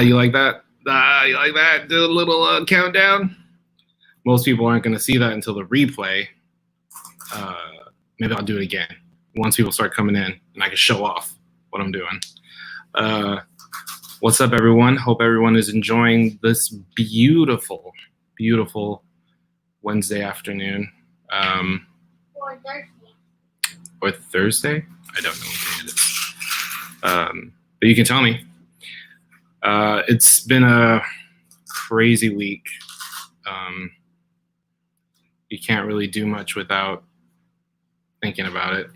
You like that? You like that? Do a little countdown. Most people aren't going to see that until the replay. Maybe I'll do it again once people start coming in and I can show off what I'm doing. What's up, everyone? Hope everyone is enjoying this beautiful, beautiful Wednesday afternoon. Or Thursday? I don't know what day it is. But you can tell me. It's been a crazy week. You can't really do much without thinking about it.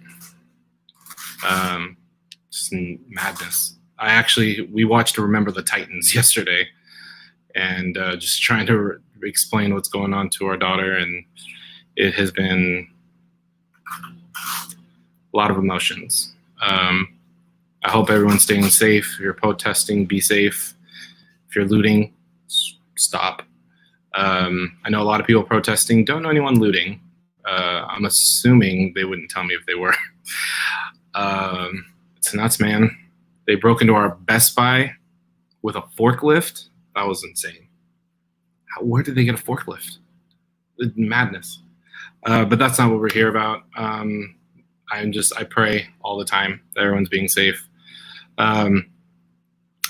Just madness. We watched Remember the Titans yesterday, and just trying to explain what's going on to our daughter, and it has been a lot of emotions. I hope everyone's staying safe. If you're protesting, be safe. If you're looting, stop. I know a lot of people protesting. Don't know anyone looting. I'm assuming they wouldn't tell me if they were. It's nuts, man. They broke into our Best Buy with a forklift. That was insane. Where did they get a forklift? Madness. But that's not what we're here about. I pray all the time that everyone's being safe.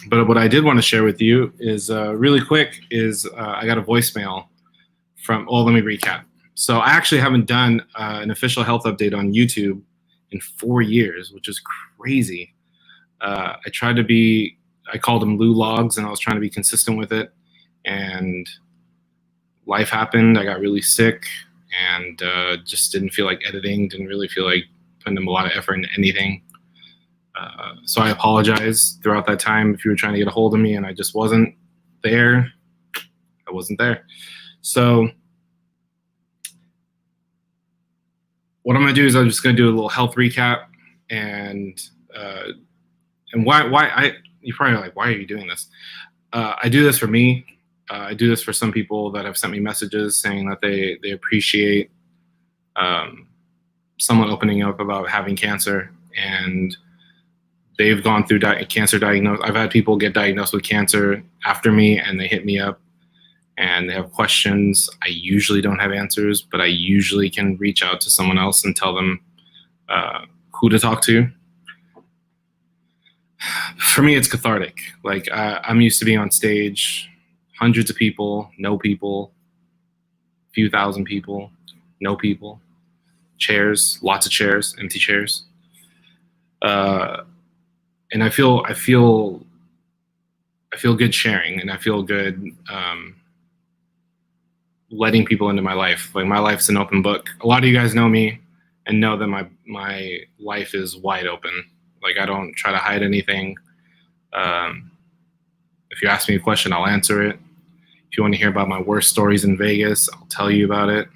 But what I did want to share with you is really quick is I got a voicemail from, let me recap. So I actually haven't done an official health update on YouTube in 4 years, which is crazy. I called them Lewlogs, and I was trying to be consistent with it. And life happened. I got really sick and just didn't feel like editing, didn't really feel like putting a lot of effort into anything. So I apologize throughout that time if you were trying to get a hold of me and I just wasn't there. I wasn't there. So what I'm going to do is I'm just going to do a little health recap and why you're probably like, why are you doing this? I do this for me. I do this for some people that have sent me messages saying that they appreciate someone opening up about having cancer, and they've gone through cancer diagnosis. I've had people get diagnosed with cancer after me, and they hit me up and they have questions. I usually don't have answers, but I usually can reach out to someone else and tell them who to talk to. For me, it's cathartic. Like I'm used to being on stage, hundreds of people, no people, few thousand people, no people, chairs, lots of chairs, empty chairs. And I feel good sharing, and I feel good letting people into my life. Like my life's an open book. A lot of you guys know me and know that my life is wide open. Like I don't try to hide anything. If you ask me a question, I'll answer it. If you want to hear about my worst stories in Vegas, I'll tell you about it.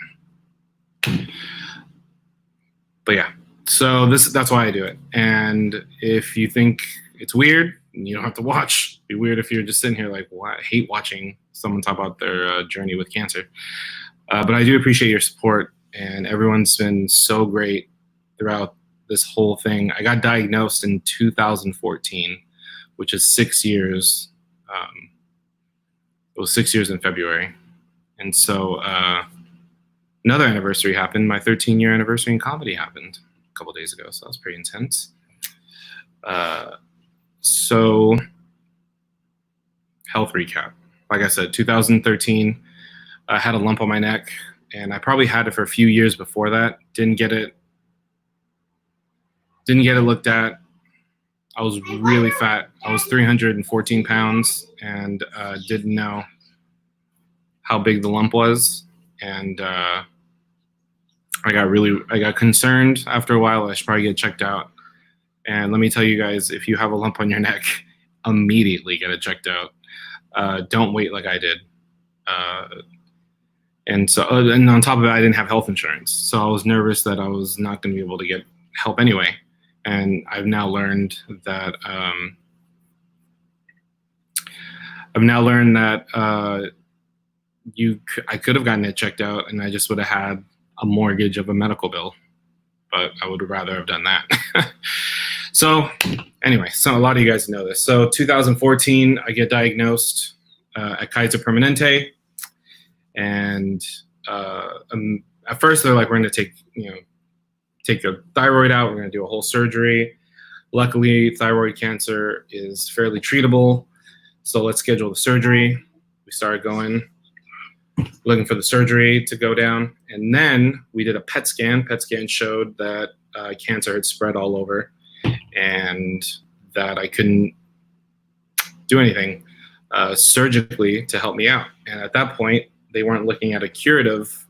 But yeah, so that's why I do it. And if you think it's weird, you don't have to watch. It'd be weird if you're just sitting here like, well, I hate watching someone talk about their journey with cancer. But I do appreciate your support, and everyone's been so great throughout this whole thing. I got diagnosed in 2014, which is 6 years. It was 6 years in February. And so another anniversary happened. My 13-year anniversary in comedy happened a couple days ago, so that was pretty intense. So health recap. Like I said, 2013, I had a lump on my neck, and I probably had it for a few years before that. Didn't get it looked at. I was really fat. I was 314 pounds and didn't know how big the lump was. And I got concerned after a while. I should probably get checked out. And let me tell you guys, if you have a lump on your neck, immediately get it checked out. Don't wait like I did. And on top of it, I didn't have health insurance. So I was nervous that I was not going to be able to get help anyway. And I've now learned that I could have gotten it checked out, and I just would have had a mortgage of a medical bill. But I would rather have done that. So anyway, so a lot of you guys know this. So 2014, I get diagnosed at Kaiser Permanente, and at first they're like, we're going to take your thyroid out. We're going to do a whole surgery. Luckily, thyroid cancer is fairly treatable, so let's schedule the surgery. We started going, looking for the surgery to go down, and then we did a PET scan. PET scan showed that cancer had spread all over, and that I couldn't do anything surgically to help me out. And at that point, they weren't looking at a curative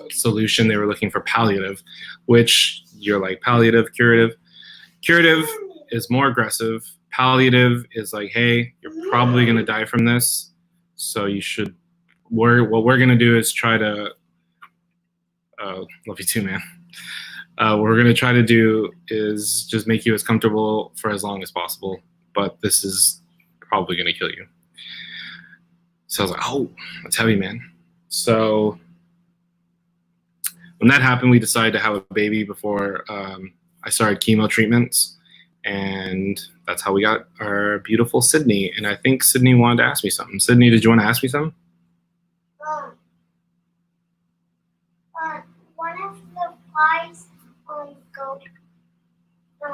solution. They were looking for palliative, which you're like, palliative, curative. Curative is more aggressive. Palliative is like, hey, you're probably going to die from this, so you should. What we're going to do is try to. Love you too, man. What we're going to try to do is just make you as comfortable for as long as possible, but this is probably going to kill you. So I was like, oh, that's heavy, man. So when that happened, we decided to have a baby before I started chemo treatments, and that's how we got our beautiful Sydney. And I think Sydney wanted to ask me something. Sydney, did you want to ask me something? One of the flies go to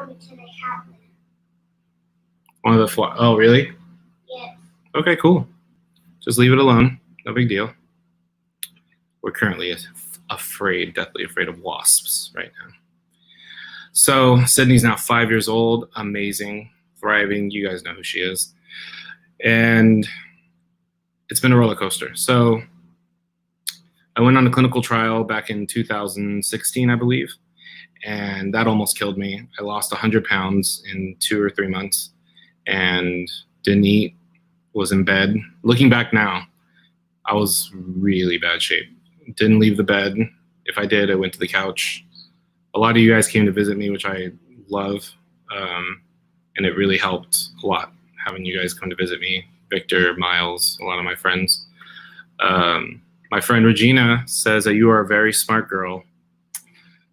the cabinet. One of the flies. Oh, really? Yes. Okay, cool. Just leave it alone. No big deal. We're currently deathly afraid of wasps right now. So Sydney's now 5 years old, amazing, thriving. You guys know who she is. And it's been a roller coaster. So I went on a clinical trial back in 2016, I believe, and that almost killed me. I lost 100 pounds in 2 or 3 months and didn't eat, was in bed. Looking back now, I was really bad shape. Didn't leave the bed. If I did, I went to the couch. A lot of you guys came to visit me, which I love, and it really helped a lot having you guys come to visit me. Victor, Miles, a lot of my friends. My friend Regina says that you are a very smart girl,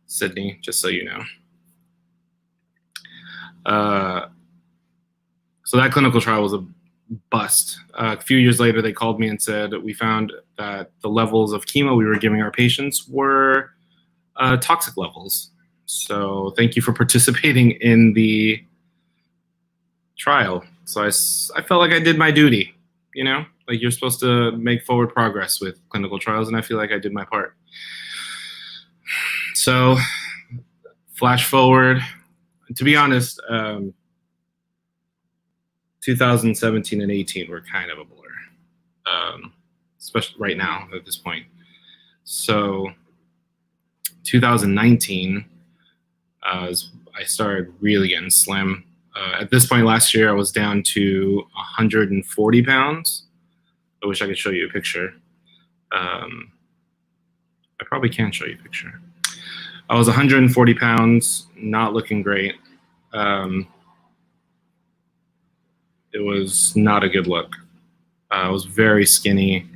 Sydney, just so you know. So that clinical trial was a bust. A few years later, they called me and said, we found that the levels of chemo we were giving our patients were toxic levels. So thank you for participating in the trial. So I felt like I did my duty, you know? Like, you're supposed to make forward progress with clinical trials, and I feel like I did my part. So flash forward, to be honest, 2017 and 18 were kind of a blur, especially right now at this point. So 2019, I started really getting slim. At this point last year, I was down to 140 pounds. I wish I could show you a picture. I probably can show you a picture. I was 140 pounds, not looking great. It was not a good look. I was very skinny.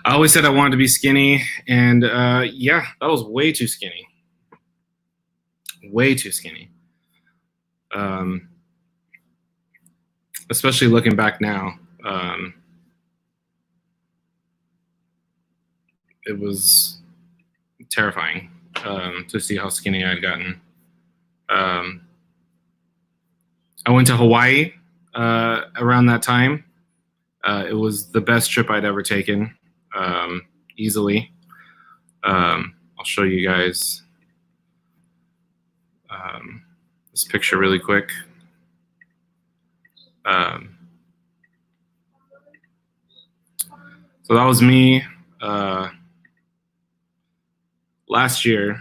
I always said I wanted to be skinny, and yeah, that was way too skinny. Way too skinny. Especially looking back now. It was terrifying to see how skinny I had gotten. I went to Hawaii around that time. It was the best trip I'd ever taken, easily. I'll show you guys this picture really quick. So that was me last year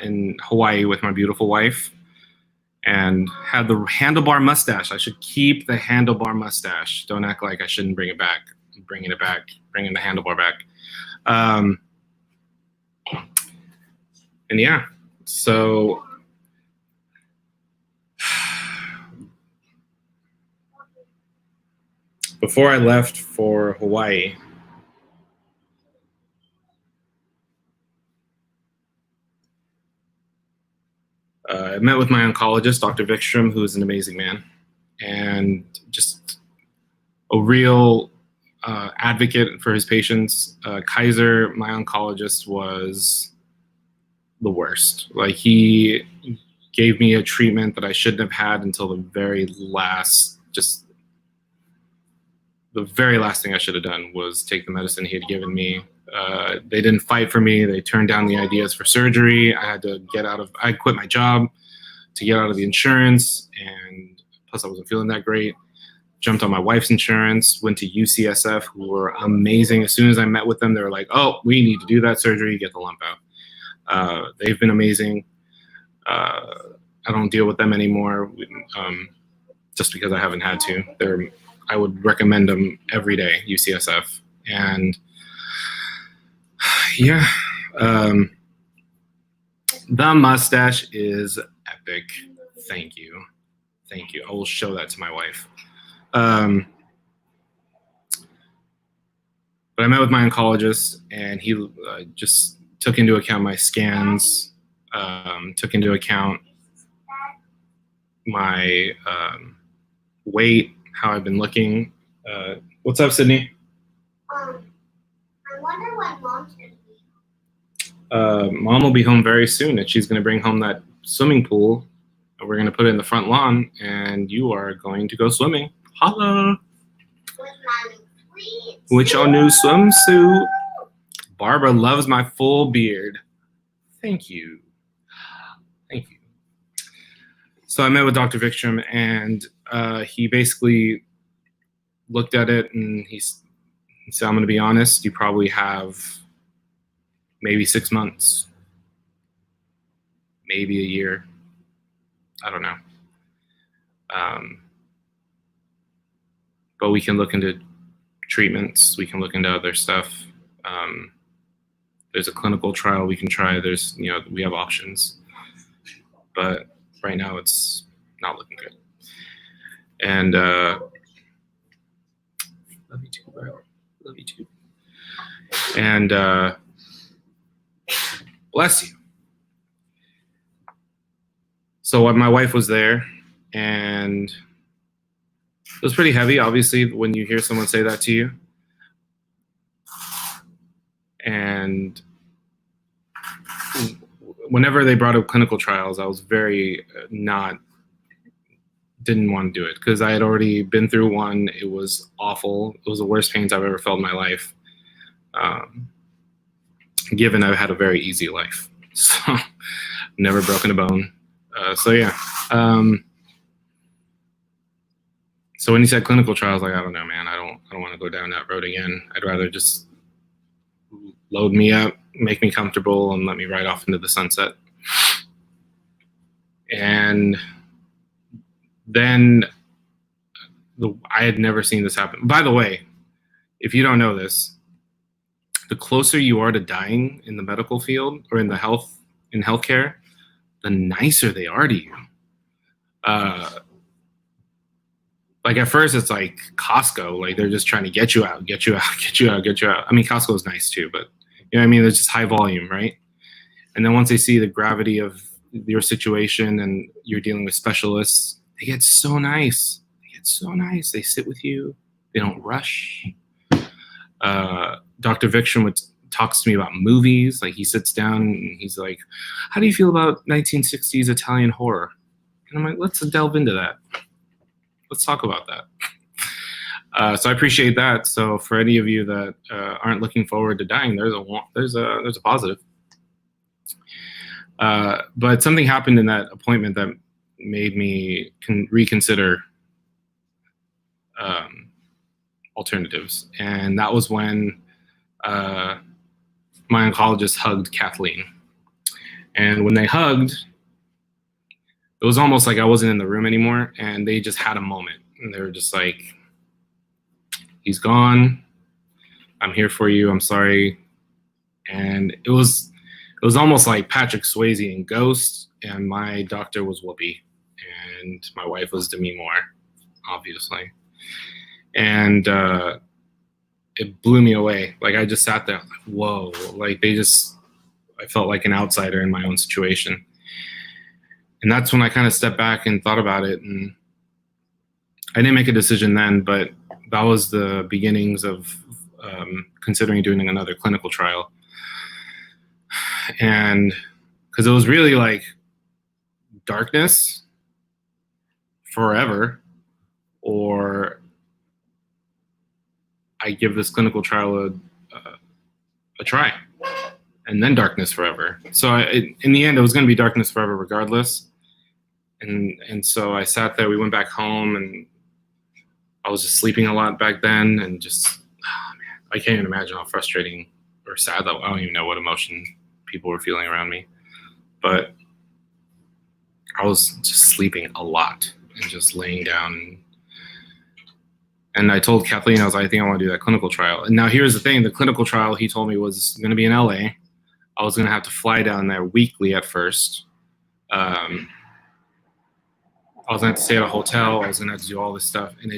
in Hawaii with my beautiful wife, and had the handlebar mustache. I should keep the handlebar mustache. Don't act like I shouldn't bring it back. I'm bringing it back, bringing the handlebar back. And yeah, so before I left for Hawaii, I met with my oncologist, Dr. Vikstrom, who is an amazing man, and just a real advocate for his patients. Kaiser, my oncologist, was the worst. Like, he gave me a treatment that I shouldn't have had until the very last thing I should have done was take the medicine he had given me. They didn't fight for me. They turned down the ideas for surgery. I quit my job to get out of the insurance, and plus I wasn't feeling that great. Jumped on my wife's insurance, went to UCSF, who were amazing. As soon as I met with them, they were like, oh, we need to do that surgery, get the lump out. They've been amazing. I don't deal with them anymore, just because I haven't had to. I would recommend them every day, UCSF. And yeah, the mustache is epic. Thank you. Thank you. I will show that to my wife. But I met with my oncologist, and he just took into account my scans, took into account my weight, how I've been looking. What's up, Sydney? I wonder when Mom's gonna be home. Mom will be home very soon, and she's gonna bring home that swimming pool, and we're gonna put it in the front lawn, and you are going to go swimming. Holla! With my new With your new swimsuit. Barbara loves my full beard. Thank you. Thank you. So I met with Dr. Vikstrom, and he basically looked at it, and he said, I'm going to be honest, you probably have maybe 6 months, maybe a year. I don't know. But we can look into treatments. We can look into other stuff. There's a clinical trial we can try. We have options. But right now it's not looking good. And love you too, bro. Love you too. And bless you. So my wife was there, and it was pretty heavy, obviously, when you hear someone say that to you. And whenever they brought up clinical trials, I was very didn't want to do it, because I had already been through one. It was awful. It was the worst pains I've ever felt in my life, given I've had a very easy life. So never broken a bone. So yeah. So when he said clinical trials, like, I don't know, man, I don't want to go down that road again. I'd rather just load me up, make me comfortable, and let me ride off into the sunset. And then I had never seen this happen. By the way, if you don't know this, the closer you are to dying in the medical field or in healthcare, the nicer they are to you. Like, at first it's like Costco, like they're just trying to get you out. I mean, Costco is nice too, but you know what I mean? It's just high volume, right? And then once they see the gravity of your situation and you're dealing with specialists, they get so nice. They sit with you. They don't rush. Dr. Vikstrom talks to me about movies. Like, he sits down and he's like, how do you feel about 1960s Italian horror? And I'm like, let's delve into that. Let's talk about that. So I appreciate that. So for any of you that aren't looking forward to dying, there's a positive. But something happened in that appointment that made me reconsider alternatives, and that was when my oncologist hugged Kathleen. And when they hugged, it was almost like I wasn't in the room anymore, and they just had a moment, and they were just like, he's gone, I'm here for you, I'm sorry. And it was almost like Patrick Swayze in Ghost, and my doctor was Whoopi, and my wife was Demi Moore, obviously. And it blew me away. Like, I just sat there, like, whoa. Like, I felt like an outsider in my own situation. And that's when I kind of stepped back and thought about it. And I didn't make a decision then, but that was the beginnings of considering doing another clinical trial. And because it was really like darkness forever, or I give this clinical trial a try, and then darkness forever. So in the end, it was going to be darkness forever regardless. And so I sat there, we went back home, and I was just sleeping a lot back then, and just, oh man, I can't even imagine how frustrating or sad that, I don't even know what emotion people were feeling around me. But I was just sleeping a lot and just laying down. And I told Kathleen, I was like, I think I want to do that clinical trial. And now here's the thing, the clinical trial, he told me, was going to be in LA. I was going to have to fly down there weekly at first. I was going to have to stay at a hotel. I was going to have to do all this stuff. And I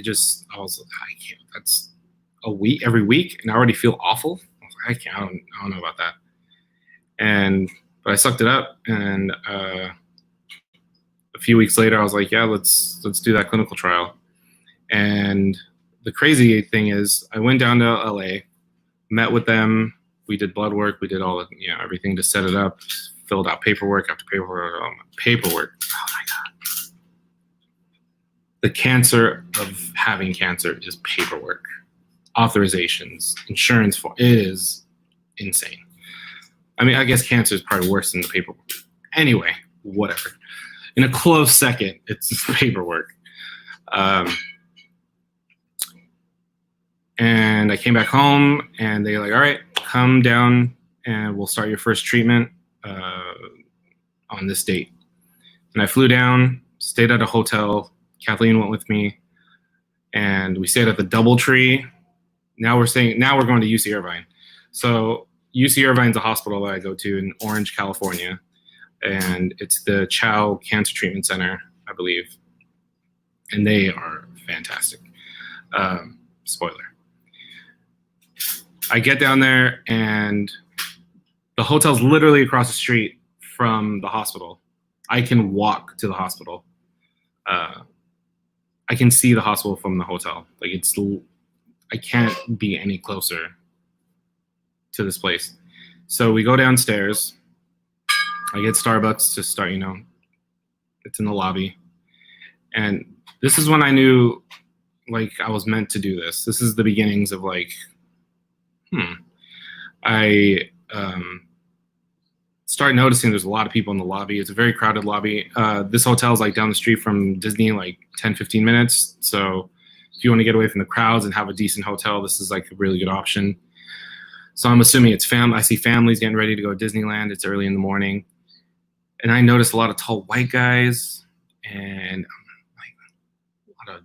was like, I can't, that's a week, every week. And I already feel awful. I was like, I don't know about that. But I sucked it up. And a few weeks later, I was like, yeah, let's do that clinical trial. And the crazy thing is I went down to LA, met with them. We did blood work. We did all, everything to set it up, filled out paperwork after paperwork. Oh my God. The cancer of having cancer is paperwork, authorizations, insurance form. It is insane. I mean, I guess cancer is probably worse than the paperwork. Anyway, whatever. In a close second, it's just paperwork. And I came back home, and they were like, all right, come down, and we'll start your first treatment on this date. And I flew down, stayed at a hotel. Kathleen went with me, and we stayed at the DoubleTree. Now we're going to UC Irvine. So UC Irvine's a hospital that I go to in Orange, California, and it's the Chow Cancer Treatment Center, I believe, and they are fantastic. Spoiler. I get down there, and the hotel's literally across the street from the hospital. I can walk to the hospital. I can see the hospital from the hotel. Like, I can't be any closer to this place. So we go downstairs. I get Starbucks to start, it's in the lobby. And this is when I knew, like, I was meant to do this. This is the beginnings of, like, I start noticing there's a lot of people in the lobby. It's a very crowded lobby. This hotel is like down the street from Disney, like 10, 15 minutes. So if you want to get away from the crowds and have a decent hotel, this is like a really good option. So I'm assuming it's I see families getting ready to go to Disneyland. It's early in the morning. And I notice a lot of tall white guys and like a lot of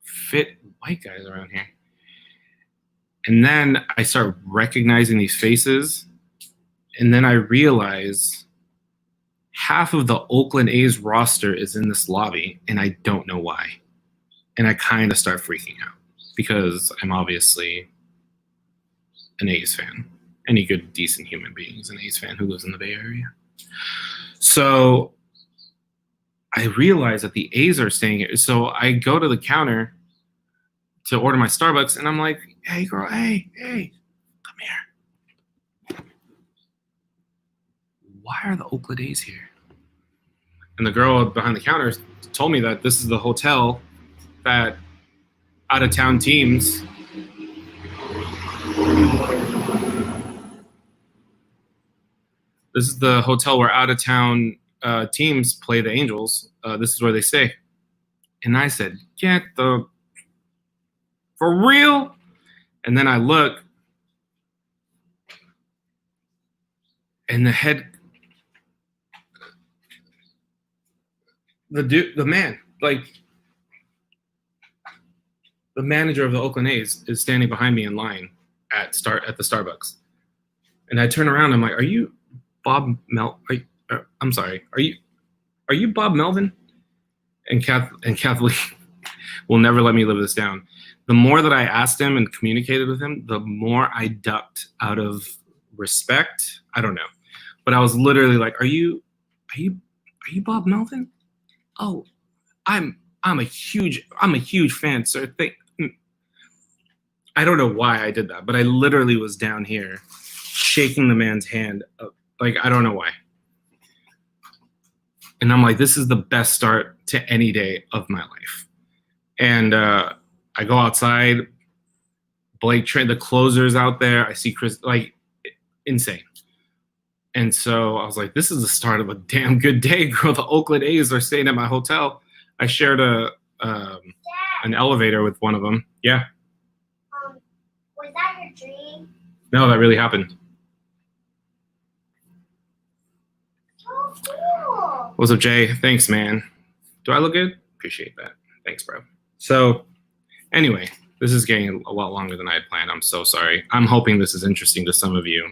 fit white guys around here. And then I start recognizing these faces. And then I realize half of the Oakland A's roster is in this lobby, and I don't know why. And I kind of start freaking out because I'm obviously an A's fan. Any good, decent human being is an A's fan who lives in the Bay Area. So I realize that the A's are staying here. So I go to the counter to order my Starbucks, and I'm like, hey, girl, hey, come here. Why are the Oakland A's here? And the girl behind the counter told me that this is the hotel that out-of-town teams this is the hotel where out-of-town teams play the Angels. This is where they stay. And I said, for real? And then I look, and the man, like the manager of the Oakland A's is standing behind me in line at the Starbucks. And I turn around, I'm like, are you Bob I'm sorry, are you Bob Melvin? And Kathleen will never let me live this down. The more that I asked him and communicated with him, the more I ducked out of respect. I don't know. But I was literally like, are you Are you Bob Melvin? Oh, I'm a huge fan, sir. I don't know why I did that, but I literally was down here shaking the man's hand. Like, I don't know why. And I'm like, this is the best start to any day of my life. And I go outside. Blake, the closer's out there. I see Chris, like, insane. And so I was like, this is the start of a damn good day, girl. The Oakland A's are staying at my hotel. I shared an elevator with one of them. Yeah. Was that your dream? No, that really happened. Oh, cool. What's up, Jay? Thanks, man. Do I look good? Appreciate that. Thanks, bro. So anyway, this is getting a lot longer than I had planned. I'm so sorry. I'm hoping this is interesting to some of you.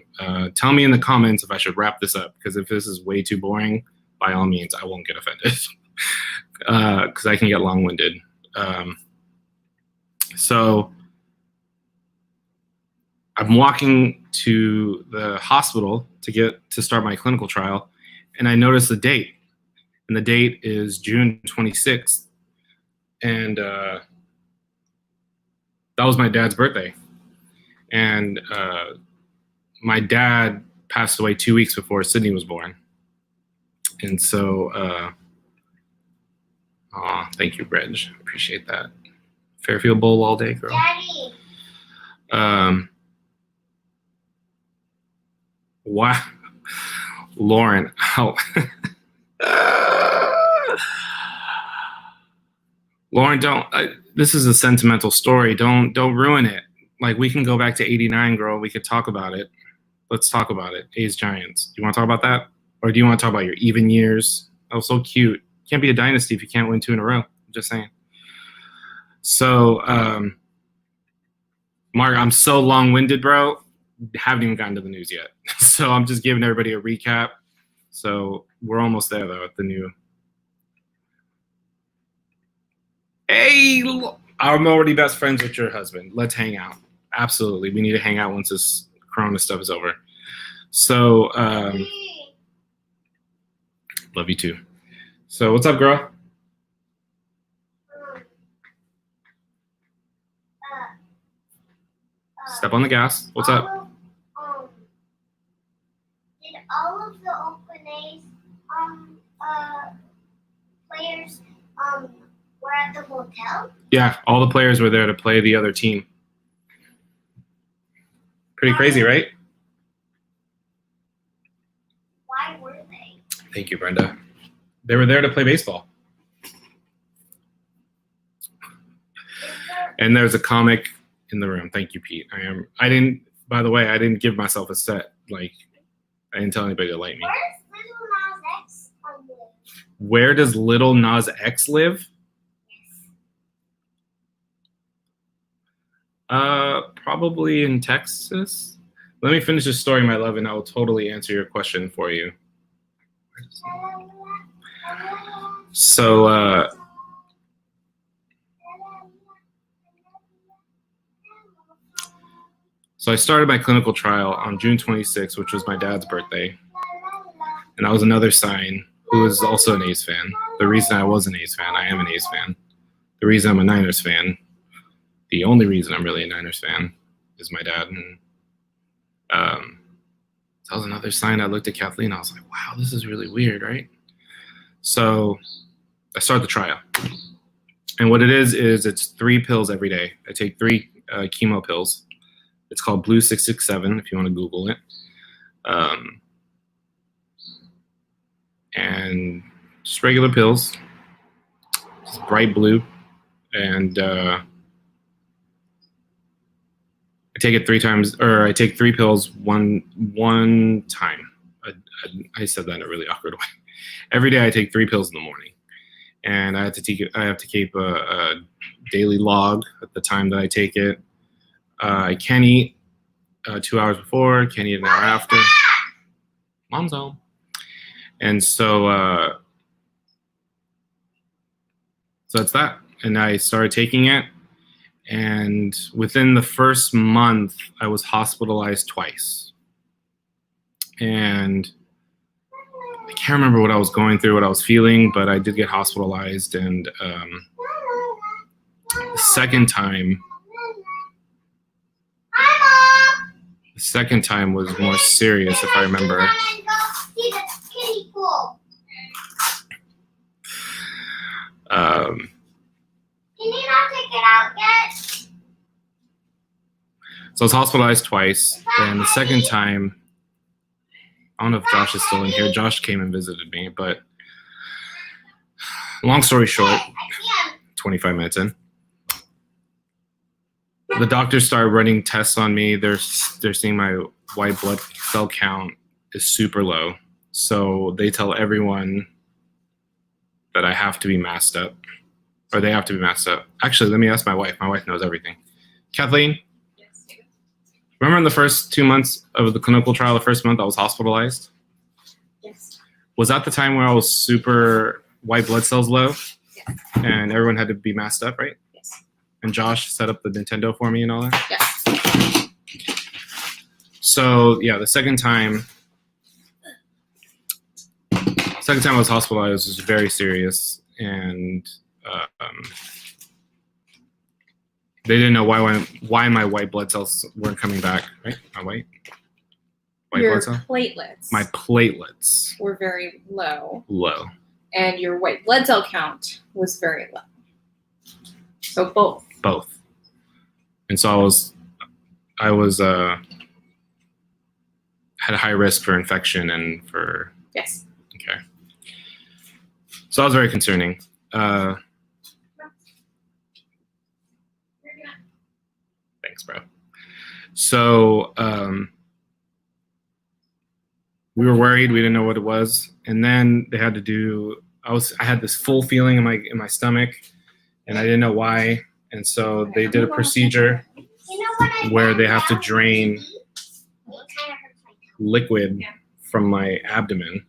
Tell me in the comments if I should wrap this up, because if this is way too boring, by all means, I won't get offended, because I can get long-winded. So I'm walking to the hospital to start my clinical trial, and I notice the date, and the date is June 26th, and that was my dad's birthday. And my dad passed away 2 weeks before Sydney was born. And so, thank you, Reg. Appreciate that. Fairfield Bowl all day, girl. Daddy. Wow. Lauren, oh. Lauren, don't. This is a sentimental story. Don't ruin it. Like, we can go back to '89, girl. We could talk about it. Let's talk about it. A's Giants. Do you want to talk about that, or do you want to talk about your even years? That was so cute. Can't be a dynasty if you can't win 2 in a row. I'm just saying. So, Mark, I'm so long-winded, bro. Haven't even gotten to the news yet. So I'm just giving everybody a recap. So we're almost there, though, at the new. Hey, I'm already best friends with your husband. Let's hang out. Absolutely. We need to hang out once this Corona stuff is over. So, love you too. So what's up, girl? Step on the gas. What's up? Did all of the Oakland A's players were at the hotel? Yeah, all the players were there to play the other team. Pretty crazy, right? Why were they? Thank you, Brenda. They were there to play baseball. And there's a comic in the room. Thank you, Pete. By the way, I didn't give myself a set. Like, I didn't tell anybody to light me. Where does Little Nas X live? Where does Little Nas X live? Probably in Texas. Let me finish this story, my love, and I will totally answer your question for you. So, So I started my clinical trial on June 26th, which was my dad's birthday. And that was another sign, who is also an A's fan. The reason I was an A's fan, I am an A's fan. The reason I'm a Niners fan, the only reason I'm really a Niners fan, is my dad. And that was another sign. I looked at Kathleen, I was like, wow, this is really weird, right? So I started the trial. And what it is it's 3 pills every day. I take 3 chemo pills. It's called Blue 667 if you want to Google it. And just regular pills, just bright blue. And I take it 3 times, or I take 3 pills one time. I said that in a really awkward way. Every day I take 3 pills in the morning. And I have to keep a daily log at the time that I take it. I can't eat 2 hours before, can't eat an hour after. Mom's home. And so that's that. And I started taking it. And within the first month, I was hospitalized twice. And I can't remember what I was going through, what I was feeling, but I did get hospitalized. And the second time was more serious, if I remember. Can you not take it out yet? So I was hospitalized twice, and the second time, I don't know if Josh is still in here. Josh came and visited me, but long story short, 25 minutes in, the doctors started running tests on me. They're seeing my white blood cell count is super low. So they tell everyone that I have to be masked up, or they have to be masked up. Actually, let me ask my wife. My wife knows everything. Kathleen? Yes. Remember in the first 2 months of the clinical trial, the first month I was hospitalized? Yes. Was that the time where I was super white blood cells low? Yes. And everyone had to be masked up, right? Yes. And Josh set up the Nintendo for me and all that? Yes. So, yeah, the second time I was hospitalized was very serious. And they didn't know why my white blood cells weren't coming back, right? My white Your blood cell? platelets My platelets were very low, low. and your white blood cell count was very low. So both. Both. And so I was had a high risk for infection and for Yes. okay. So that was very concerning. Thanks, bro. So we were worried. We didn't know what it was, and then they had to do. I had this full feeling in my stomach, and I didn't know why. And so they did a procedure where they have to drain liquid from my abdomen.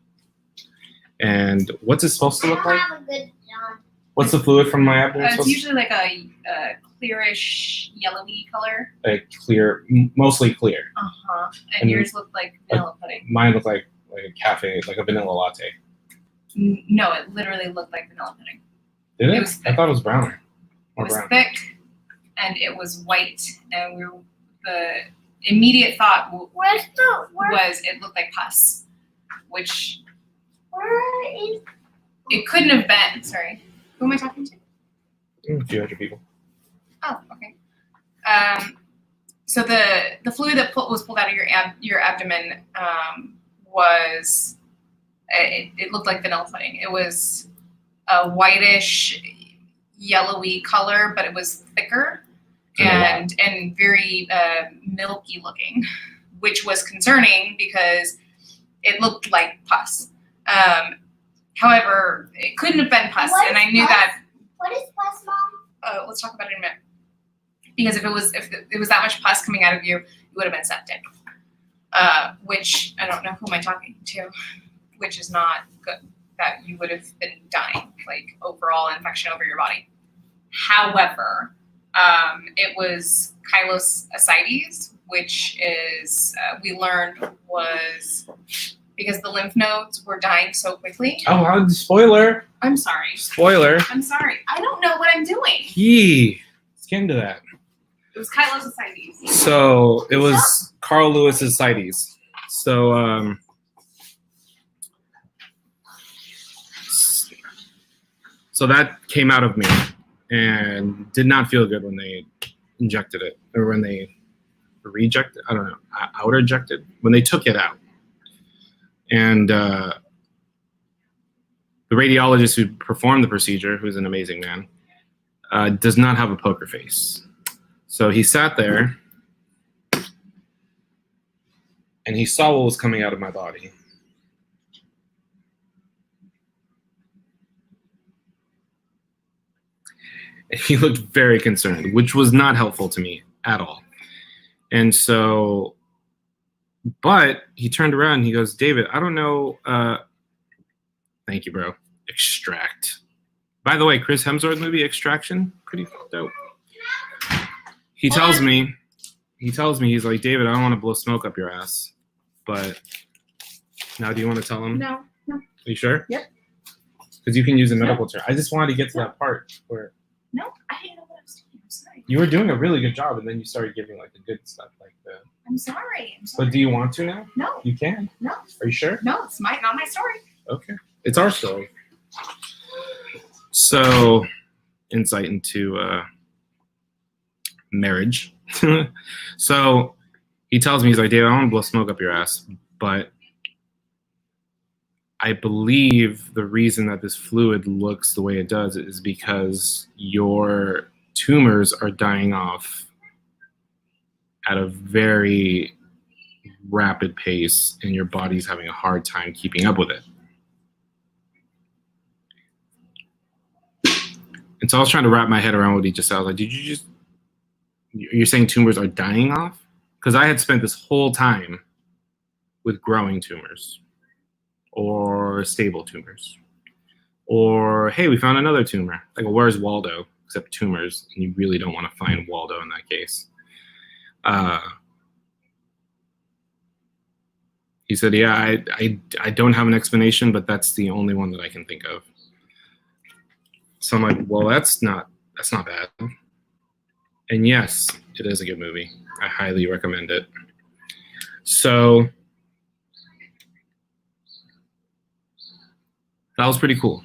And what's it supposed to look like? What's the fluid from my abdomen? It's usually like a clearish, yellowy color. Like clear, mostly clear. And yours looked like vanilla pudding. Mine looked like a cafe, like a vanilla latte. No, it literally looked like vanilla pudding. Did it? It was thick. I thought it was brown. It More was brown. thick, and it was white. And the immediate thought was it looked like pus, which it couldn't have been. Sorry, who am I talking to? A few hundred people. Oh, okay. So the fluid that was pulled out of your abdomen was it looked like vanilla pudding. It was a whitish, yellowy color, but it was thicker and very milky looking, which was concerning because it looked like pus. However, it couldn't have been pus, and I knew that. What is pus, Mom? Let's talk about it in a minute. Because if it was that much pus coming out of you, it would have been septic. Which I don't know who am I talking to, which is not good. That you would have been dying, like overall infection over your body. However, it was chylous ascites, which is we learned was because the lymph nodes were dying so quickly. Oh, spoiler! I'm sorry. Spoiler! I'm sorry. I don't know what I'm doing. Let's get into that. It was chylous ascites. So it was Carl Lewis's ascites. So so that came out of me and did not feel good when they injected it or when they rejected. I don't know, outer ejected when they took it out. And the radiologist who performed the procedure, who's an amazing man, does not have a poker face. So he sat there and he saw what was coming out of my body. And he looked very concerned, which was not helpful to me at all. And so, but he turned around and he goes, David, I don't know. Thank you, bro. Extract. By the way, Chris Hemsworth movie, Extraction, pretty dope. He tells me, he's like, David, I don't want to blow smoke up your ass. But now do you want to tell him? No. you sure? Yep. Because you can use a medical term. I just wanted to get to that part where No, I didn't know what I was doing. I'm sorry. you were doing a really good job, and then you started giving like the good stuff, like the. I'm sorry. I'm sorry. But do you want to now? No. You can. No. Are you sure? No, it's not my story. Okay. It's our story. So, insight into marriage. So, he tells me, he's like, Dave, I don't want to blow smoke up your ass, but I believe the reason that this fluid looks the way it does is because your tumors are dying off at a very rapid pace, and your body's having a hard time keeping up with it. And so I was trying to wrap my head around what he just said. I was like, did you just, you're saying tumors are dying off? Because I had spent this whole time with growing tumors or stable tumors. Or, hey, we found another tumor. Like, well, where's Waldo? Except tumors, and you really don't want to find Waldo in that case. He said, yeah, I don't have an explanation, but that's the only one that I can think of. So I'm like, well, that's not bad. And yes, it is a good movie. I highly recommend it. So that was pretty cool.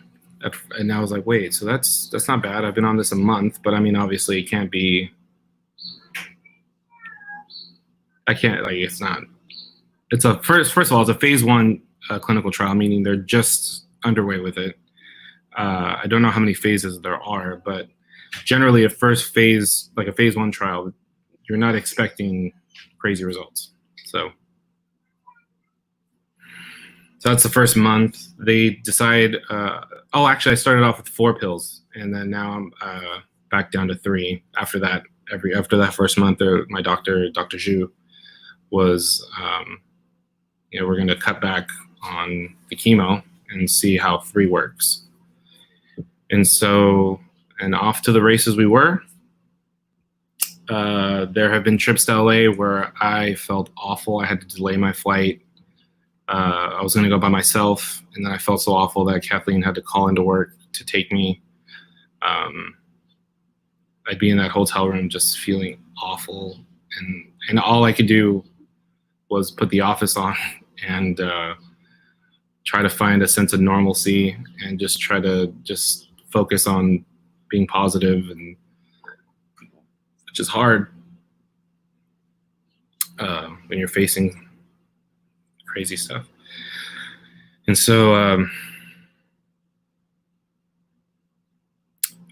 And I was like, wait, so that's not bad. I've been on this a month, but I mean, obviously it can't be, it's not, it's a, first of all, it's a phase 1 clinical trial, meaning they're just underway with it. I don't know how many phases there are, but generally a first phase, like a phase 1 trial, you're not expecting crazy results. So that's the first month. They decide, actually I started off with 4 pills, and then now I'm back down to 3. After that, after that first month, my doctor, Dr. June, was, we're gonna cut back on the chemo and see how 3 works. And so, and off to the races we were. There have been trips to LA where I felt awful. I had to delay my flight. I was gonna go by myself, and then I felt so awful that Kathleen had to call into work to take me. I'd be in that hotel room just feeling awful, and all I could do was put The Office on and try to find a sense of normalcy and just try to just focus on being positive, and which is hard when you're facing crazy stuff. And so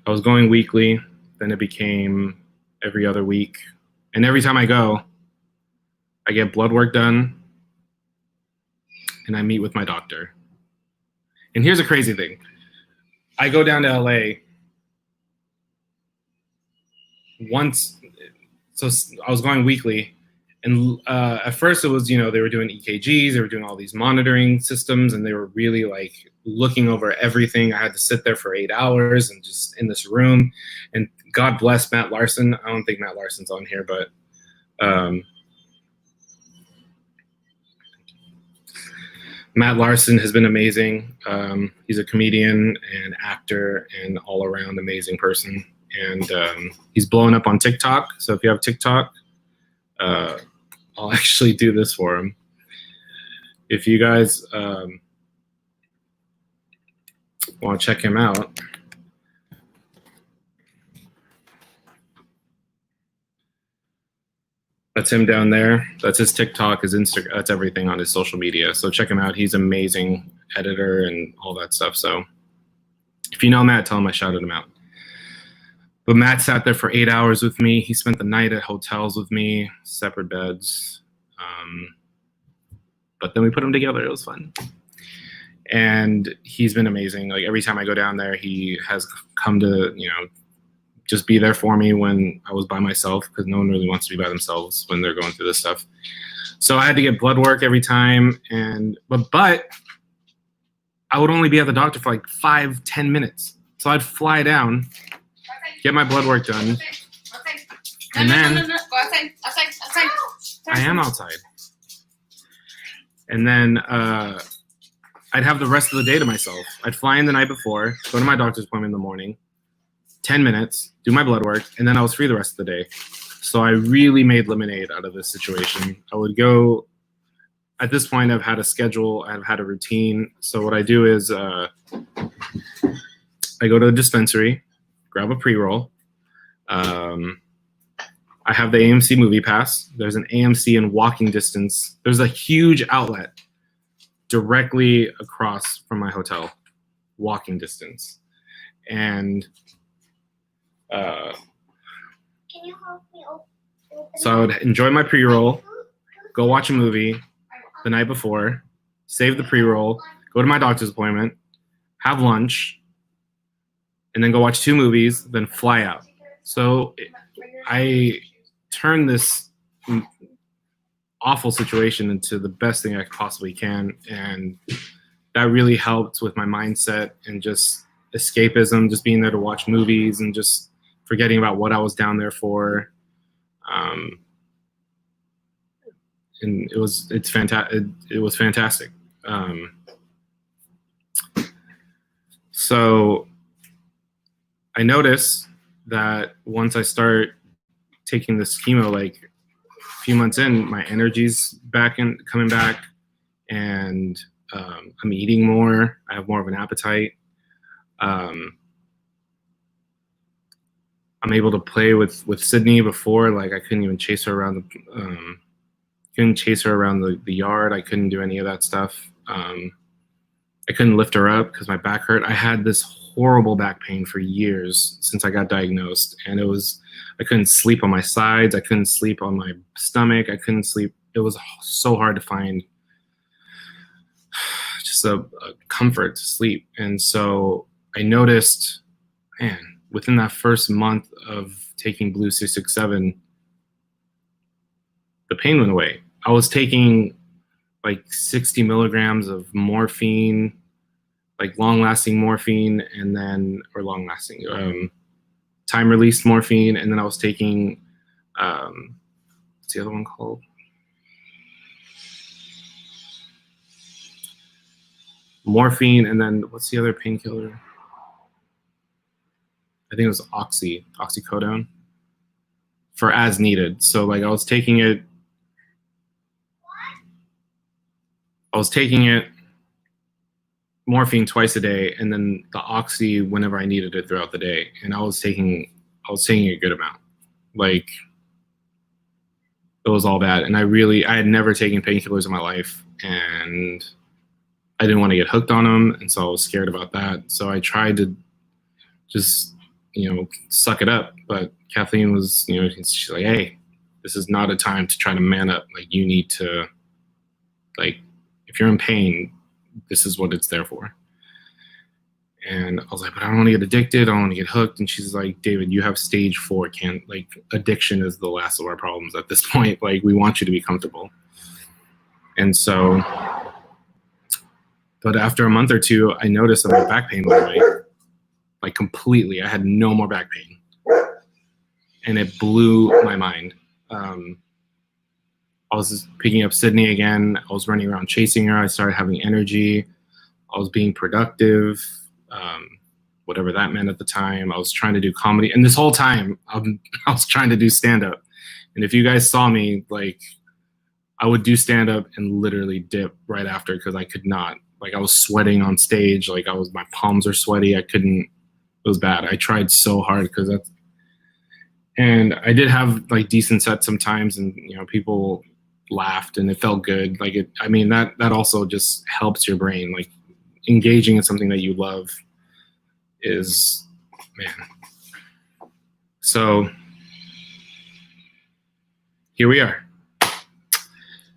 I was going weekly, then it became every other week. And every time I go, I get blood work done and I meet with my doctor. And here's a crazy thing. I go down to LA once, so I was going weekly, and at first it was, they were doing EKGs, they were doing all these monitoring systems, and they were really like looking over everything. I had to sit there for 8 hours and just in this room, and God bless Matt Larson. I don't think Matt Larson's on here, but Matt Larson has been amazing. He's a comedian and actor and all around amazing person. And he's blowing up on TikTok. So if you have TikTok, I'll actually do this for him. If you guys want to check him out, that's him down there. That's his TikTok, his Instagram, that's everything on his social media. So check him out. He's amazing editor and all that stuff. So if you know Matt, tell him I shouted him out. But Matt sat there for 8 hours with me. He spent the night at hotels with me, separate beds. But then we put them together. It was fun. And he's been amazing. Like every time I go down there, he has come to, just be there for me when I was by myself, because no one really wants to be by themselves when they're going through this stuff. So I had to get blood work every time, but I would only be at the doctor for like 5-10 minutes. So I'd fly down, get my blood work done, and then Go outside. I am outside. And then I'd have the rest of the day to myself. I'd fly in the night before, go to my doctor's appointment in the morning, 10 minutes, do my blood work, and then I was free the rest of the day. So I really made lemonade out of this situation. I would go, at this point, I've had a schedule, I've had a routine. So what I do is I go to the dispensary, grab a pre-roll. I have the AMC movie pass. There's an AMC in walking distance. There's a huge outlet directly across from my hotel, walking distance. And Can you help me open so I would enjoy my pre-roll, go watch a movie the night before, save the pre-roll, go to my doctor's appointment, have lunch, and then go watch 2 movies, then fly out. So I turned this awful situation into the best thing I possibly can, and that really helped with my mindset and just escapism, just being there to watch movies and just forgetting about what I was down there for. And it was fantastic. So I noticed that once I start taking this chemo, like a few months in, my energy's coming back, and I'm eating more. I have more of an appetite. I'm able to play with Sydney. Before, like I couldn't even chase her around the yard. I couldn't do any of that stuff. I couldn't lift her up because my back hurt. I had this horrible back pain for years since I got diagnosed, and I couldn't sleep on my sides. I couldn't sleep on my stomach. I couldn't sleep. It was so hard to find just a comfort to sleep. And so I noticed, man, within that first month of taking Blue 667, the pain went away. I was taking like 60 milligrams of morphine, like long-lasting morphine, and then, or long-lasting, time-released morphine, and then I was taking, what's the other one called? Morphine, and then what's the other painkiller? I think it was oxycodone, for as needed. So like I was taking it morphine twice a day, and then the oxy whenever I needed it throughout the day. And I was taking a good amount. Like it was all bad. And I had never taken painkillers in my life, and I didn't want to get hooked on them. And so I was scared about that. So I tried to just, suck it up. But Kathleen was, she's like, hey, this is not a time to try to man up. Like you need to, like, if you're in pain, this is what it's there for. And I was like, but I don't want to get addicted. I don't want to get hooked. And she's like, David, you have stage 4. Addiction is the last of our problems at this point. Like, we want you to be comfortable. And so, but after a month or 2, I noticed that my back pain went away, like completely. I had no more back pain. And it blew my mind. I was picking up Sydney again. I was running around chasing her. I started having energy. I was being productive, whatever that meant at the time. I was trying to do comedy. And this whole time, I was trying to do stand-up. And if you guys saw me, like, I would do stand-up and literally dip right after because I could not. Like, I was sweating on stage. Like, my palms are sweaty. I couldn't. It was bad. I tried so hard because that's. And I did have, like, decent sets sometimes, and, people laughed and it felt good. Like that also just helps your brain. Like engaging in something that you love is, man. So here we are.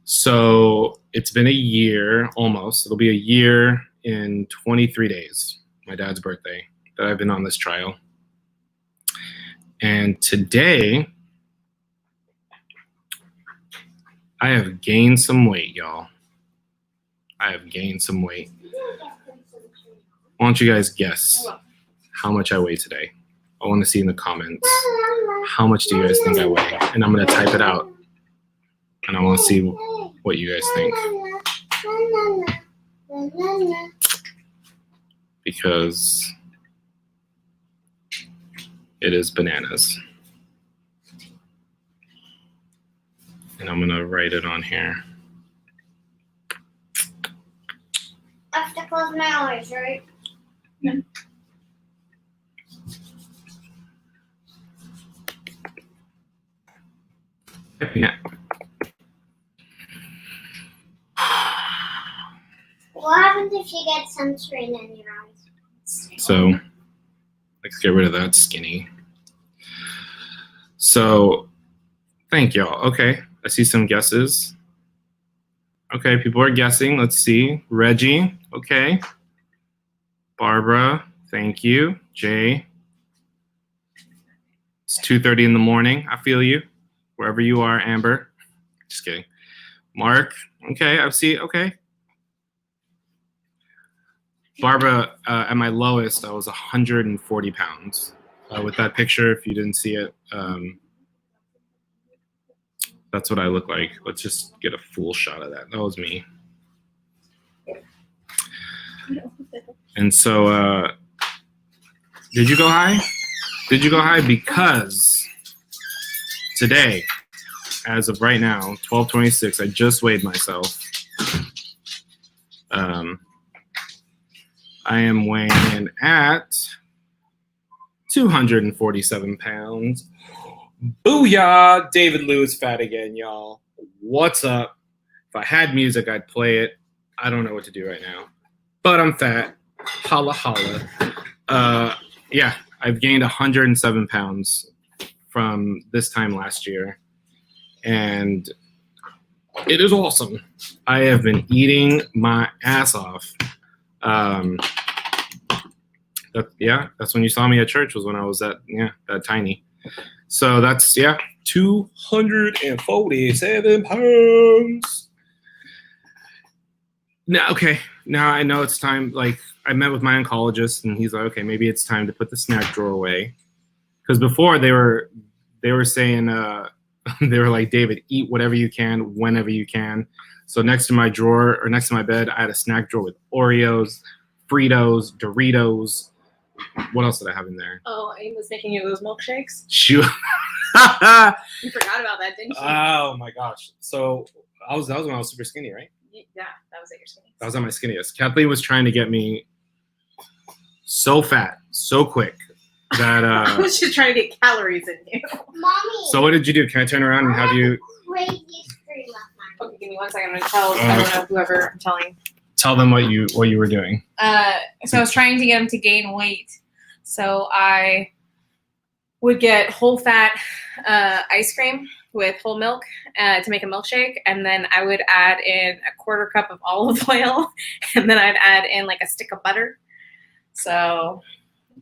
So it's been a year almost. It'll be a year in 23 days, my dad's birthday, that I've been on this trial. And today I have gained some weight, y'all. I have gained some weight. Why don't you guys guess how much I weigh today? I want to see in the comments. How much do you guys think I weigh? And I'm going to type it out. And I want to see what you guys think. Banana. because it is bananas. And I'm gonna write it on here. I have to close my eyes, right? Yeah. What happens if you get sunscreen in your eyes? So let's get rid of that skinny. So thank y'all. Okay, I see some guesses. Okay, people are guessing. Let's see. Reggie, okay. Barbara, thank you. Jay, it's 2:30 in the morning. I feel you. Wherever you are, Amber. Just kidding. Mark, okay, I see. Okay. Barbara, at my lowest, I was 140 pounds. With that picture, if you didn't see it, that's what I look like. Let's just get a full shot of that. That was me. And so, did you go high? Did you go high? Because today, as of right now, 12:26, I just weighed myself. I am weighing in at 247 pounds. Booyah! David Lou is fat again, y'all. What's up? If I had music, I'd play it. I don't know what to do right now. But I'm fat. Holla holla. Yeah, I've gained 107 pounds from this time last year. And it is awesome. I have been eating my ass off. That's when you saw me at church, was when I was that tiny. So that's 247 pounds. Now I know it's time. Like, I met with my oncologist, and he's like, okay, maybe it's time to put the snack drawer away. Because before they were saying they were like, David, eat whatever you can, whenever you can. So next to my drawer, or next to my bed, I had a snack drawer with Oreos, Fritos, Doritos. What else did I have in there? Oh, Amy was making you those milkshakes? Shoot. You forgot about that, didn't you? Oh my gosh. So that was when I was super skinny, right? Yeah, that was at your skinniest. That was at my skinniest. Kathleen was trying to get me so fat, so quick that I was just trying to get calories in you. Mommy. So what did you do? Can I turn around and have you Crazy scream last night. Okay, give me 1 second. I'm gonna tell I don't know whoever I'm telling. tell them what you were doing? So I was trying to get him to gain weight. So I would get whole fat ice cream with whole milk to make a milkshake, and then I would add in a 1/4 cup of olive oil, and then I'd add in like a stick of butter. So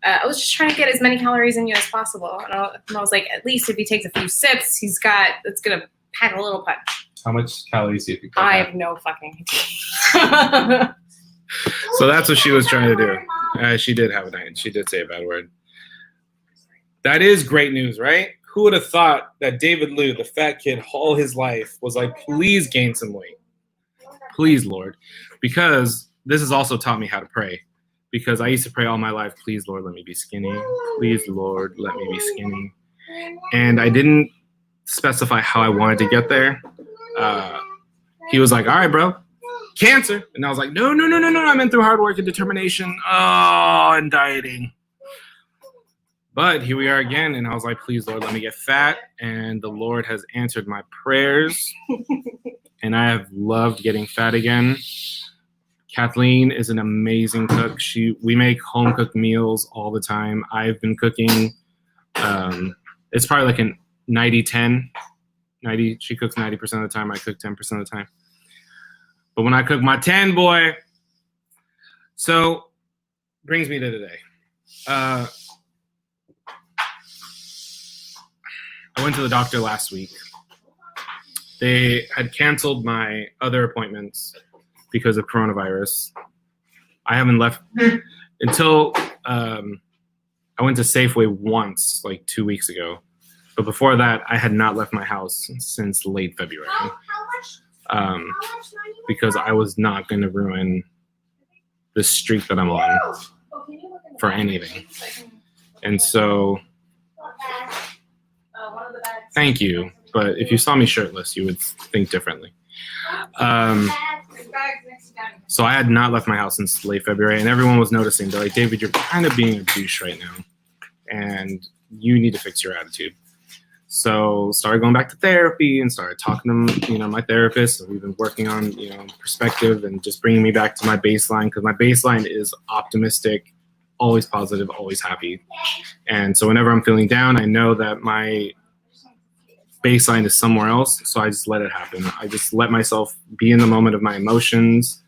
I was just trying to get as many calories in you as possible, and I was like, at least if he takes a few sips, it's gonna pack a little punch. How much calories do you think? I have no fucking idea. So that's what she was trying to do. She did have a night. She did say a bad word. That is great news, right? Who would have thought that David Liu, the fat kid, all his life was like, please gain some weight. Please, Lord. Because this has also taught me how to pray. Because I used to pray all my life, please, Lord, let me be skinny. Please, Lord, let me be skinny. And I didn't specify how I wanted to get there. He was like, all right, bro, cancer. And I was like, no. I meant through hard work and determination. Oh, and dieting. But here we are again. And I was like, please, Lord, let me get fat. And the Lord has answered my prayers. And I have loved getting fat again. Kathleen is an amazing cook. We make home cooked meals all the time. I've been cooking. It's probably like a 90-10. 90. She cooks 90% of the time. I cook 10% of the time. But when I cook my 10, boy. So brings me to today. I went to the doctor last week. They had canceled my other appointments because of coronavirus. I haven't left until I went to Safeway once, like 2 weeks ago. But before that, I had not left my house since late February. How much money Because I was not going to ruin this streak that I'm on for anything. And so, thank you. But if you saw me shirtless, you would think differently. So I had not left my house since late February, and everyone was noticing. They're like, David, you're kind of being a douche right now, and you need to fix your attitude. So started going back to therapy and started talking to, my therapist. And we've been working on, perspective and just bringing me back to my baseline, because my baseline is optimistic, always positive, always happy. And so whenever I'm feeling down, I know that my baseline is somewhere else, so I just let it happen. I just let myself be in the moment of my emotions.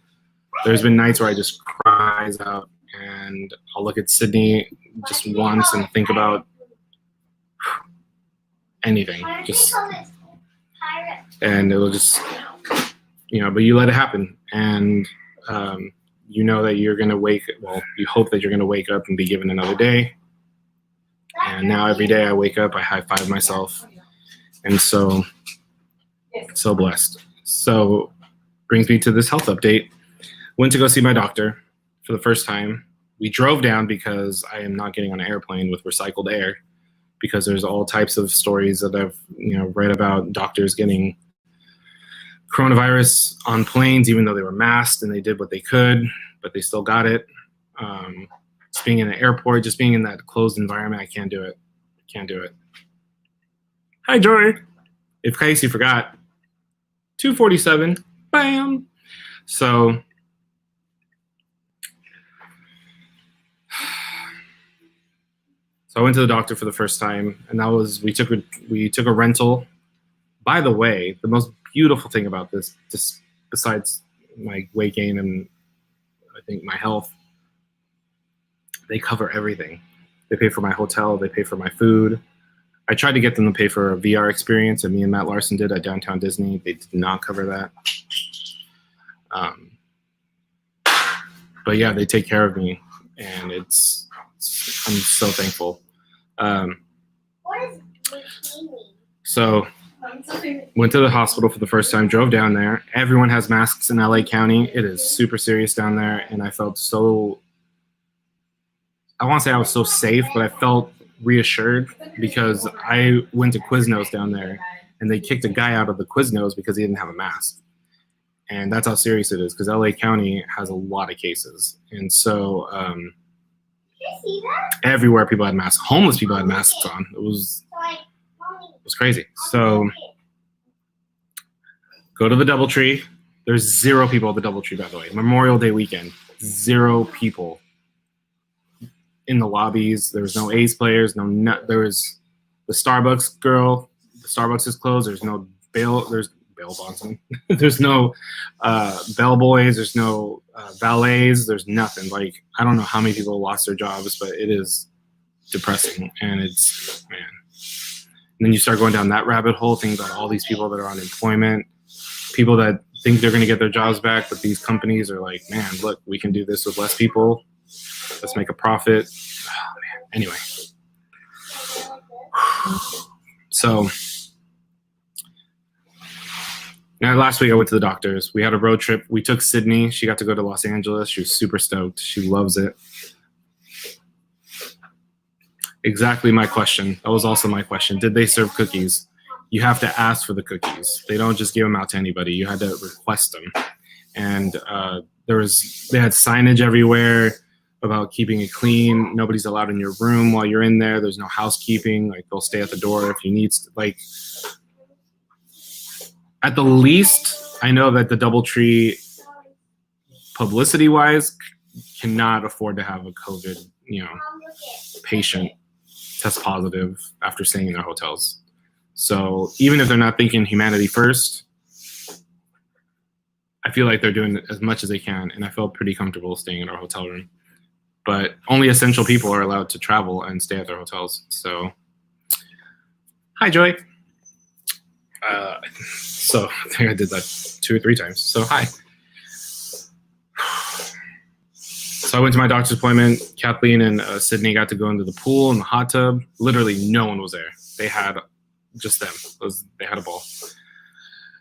There's been nights where I just cries out, and I'll look at Sydney just once and think about anything, and it'll just, but you let it happen, and you know that you're gonna you hope that you're gonna wake up and be given another day. And now every day I wake up, I high five myself. And so blessed. So brings me to this health update. Went to go see my doctor for the first time. We drove down because I am not getting on an airplane with recycled air, because there's all types of stories that I've read about doctors getting coronavirus on planes, even though they were masked and they did what they could, but they still got it. Just being in an airport, just being in that closed environment, I can't do it. Hi, Joy. If Casey forgot, 2:47, bam. So I went to the doctor for the first time, and that was, we took a rental. By the way, the most beautiful thing about this, just besides my weight gain and I think my health, they cover everything. They pay for my hotel, they pay for my food. I tried to get them to pay for a VR experience, and me and Matt Larson did at Downtown Disney. They did not cover that. But yeah, they take care of me, and I'm so thankful. What is bikini? So went to the hospital for the first time, drove down there. Everyone has masks in LA County. It is super serious down there, and I felt so, I want to say I was so safe, but I felt reassured because I went to Quiznos down there, and they kicked a guy out of the Quiznos because he didn't have a mask. And that's how serious it is, because LA County has a lot of cases. And so everywhere people had masks. Homeless people had masks on. It was crazy. So go to the DoubleTree. There's 0 people at the DoubleTree, by the way. Memorial Day weekend, 0 people in the lobbies. There was no A's players. There was the Starbucks girl. The Starbucks is closed. There's no bail. There's bail bondsmen. There's no bellboys. There's no valets. There's nothing. Like, I don't know how many people lost their jobs, but it is depressing. And it's, man. And then you start going down that rabbit hole, thinking about all these people that are on employment, people that think they're going to get their jobs back, but these companies are like, man, look, we can do this with less people. Let's make a profit. Oh, man. Anyway. So now last week I went to the doctors. We had a road trip. We took Sydney. She got to go to Los Angeles. She was super stoked. She loves it. Exactly my question. That was also my question. Did they serve cookies? You have to ask for the cookies. They don't just give them out to anybody. You had to request them. And they had signage everywhere about keeping it clean. Nobody's allowed in your room while you're in there. There's no housekeeping. Like, they'll stay at the door if you need. Like, at the least, I know that the DoubleTree, publicity-wise, cannot afford to have a COVID, patient test positive after staying in their hotels. So even if they're not thinking humanity first, I feel like they're doing as much as they can, and I felt pretty comfortable staying in our hotel room. But only essential people are allowed to travel and stay at their hotels. So, hi, Joy. So I think I did that 2 or 3 times. So hi. So I went to my doctor's appointment. Kathleen and Sydney got to go into the pool and the hot tub. Literally no one was there. They had just them. They had a ball.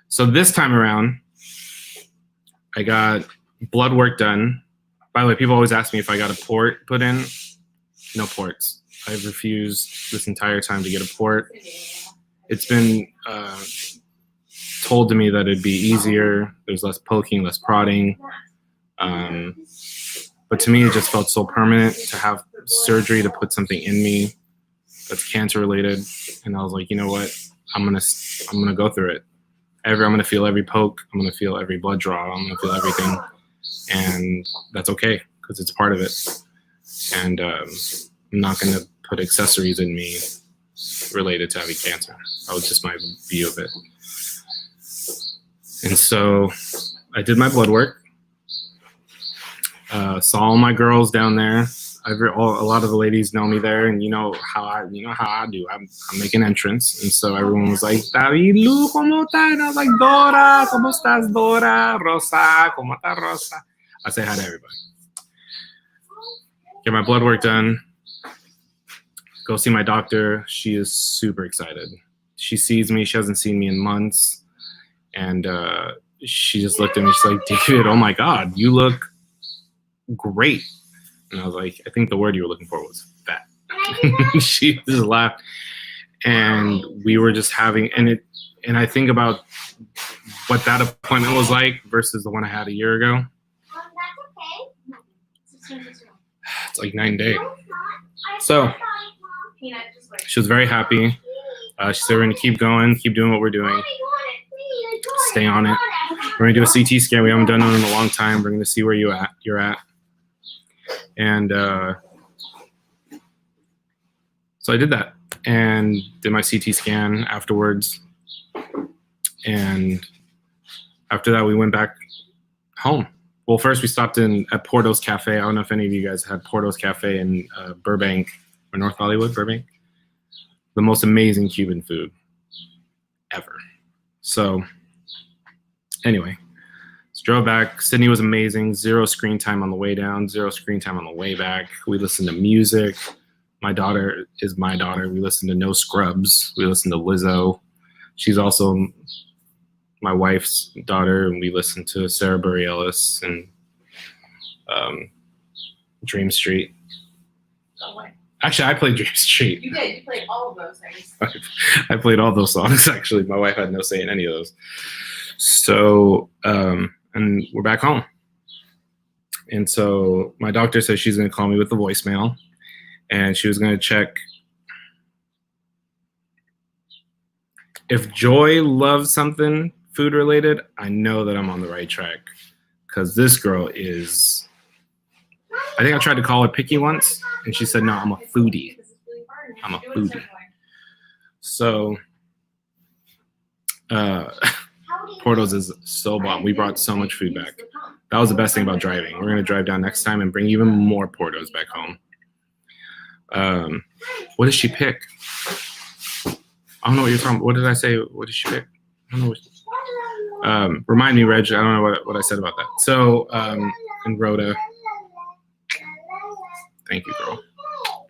So this time around, I got blood work done By the way, people always ask me if I got a port put in. No ports. I've refused this entire time to get a port. It's been told to me that it'd be easier. There's less poking, less prodding. But to me, it just felt so permanent to have surgery to put something in me that's cancer related. And I was like, you know what? I'm gonna go through it. I'm gonna feel every poke. I'm gonna feel every blood draw. I'm gonna feel everything, and that's okay because it's part of it. And I'm not gonna put accessories in me related to having cancer. That was just my view of it. And so I did my blood work. Saw all my girls down there. A lot of the ladies know me there, and you know how I do. I'm making entrance, and so everyone was like, "David, Lu, ¿cómo estás?" And I was like, "Dora, ¿cómo estás, Dora? Rosa, ¿cómo está Rosa?" I say hi to everybody. Get my blood work done. Go see my doctor. She is super excited. She sees me. She hasn't seen me in months, and she just looked at me. She's like, "David, oh my God, you look great." And I was like, I think the word you were looking for was fat. She just laughed. And we were just having, and I think about what that appointment was like versus the one I had a year ago. It's like 9 days. So she was very happy. She said, we're going to keep going, keep doing what we're doing. Stay on it. We're going to do a CT scan. We haven't done one in a long time. We're going to see where you're at. And so I did that and did my CT scan afterwards. And after that, we went back home. Well, first we stopped at Porto's Cafe. I don't know if any of you guys had Porto's Cafe in Burbank or North Hollywood, Burbank. The most amazing Cuban food ever. So anyway. Drove back. Sydney was amazing. 0 screen time on the way down, 0 screen time on the way back. We listened to music. My daughter is my daughter. We listened to No Scrubs. We listened to Lizzo. She's also my wife's daughter, and we listened to Sarah Bareilles and Dream Street. Oh, wait. Actually, I played Dream Street. You did. You played all of those things. I played all those songs, actually. My wife had no say in any of those. So, and we're back home. And so my doctor says she's going to call me with the voicemail, and she was going to check if Joy loves something food related. I know that I'm on the right track because this girl is, I think I tried to call her picky once, and she said, no, I'm a foodie. I'm a foodie. So, Porto's is so bomb. We brought so much food back. That was the best thing about driving. We're going to drive down next time and bring even more Porto's back home. What did she pick? I don't know what you're talking about. What did I say? What did she pick? I don't know. Remind me, Reg. I don't know what I said about that. So, and Rhoda. Thank you, girl.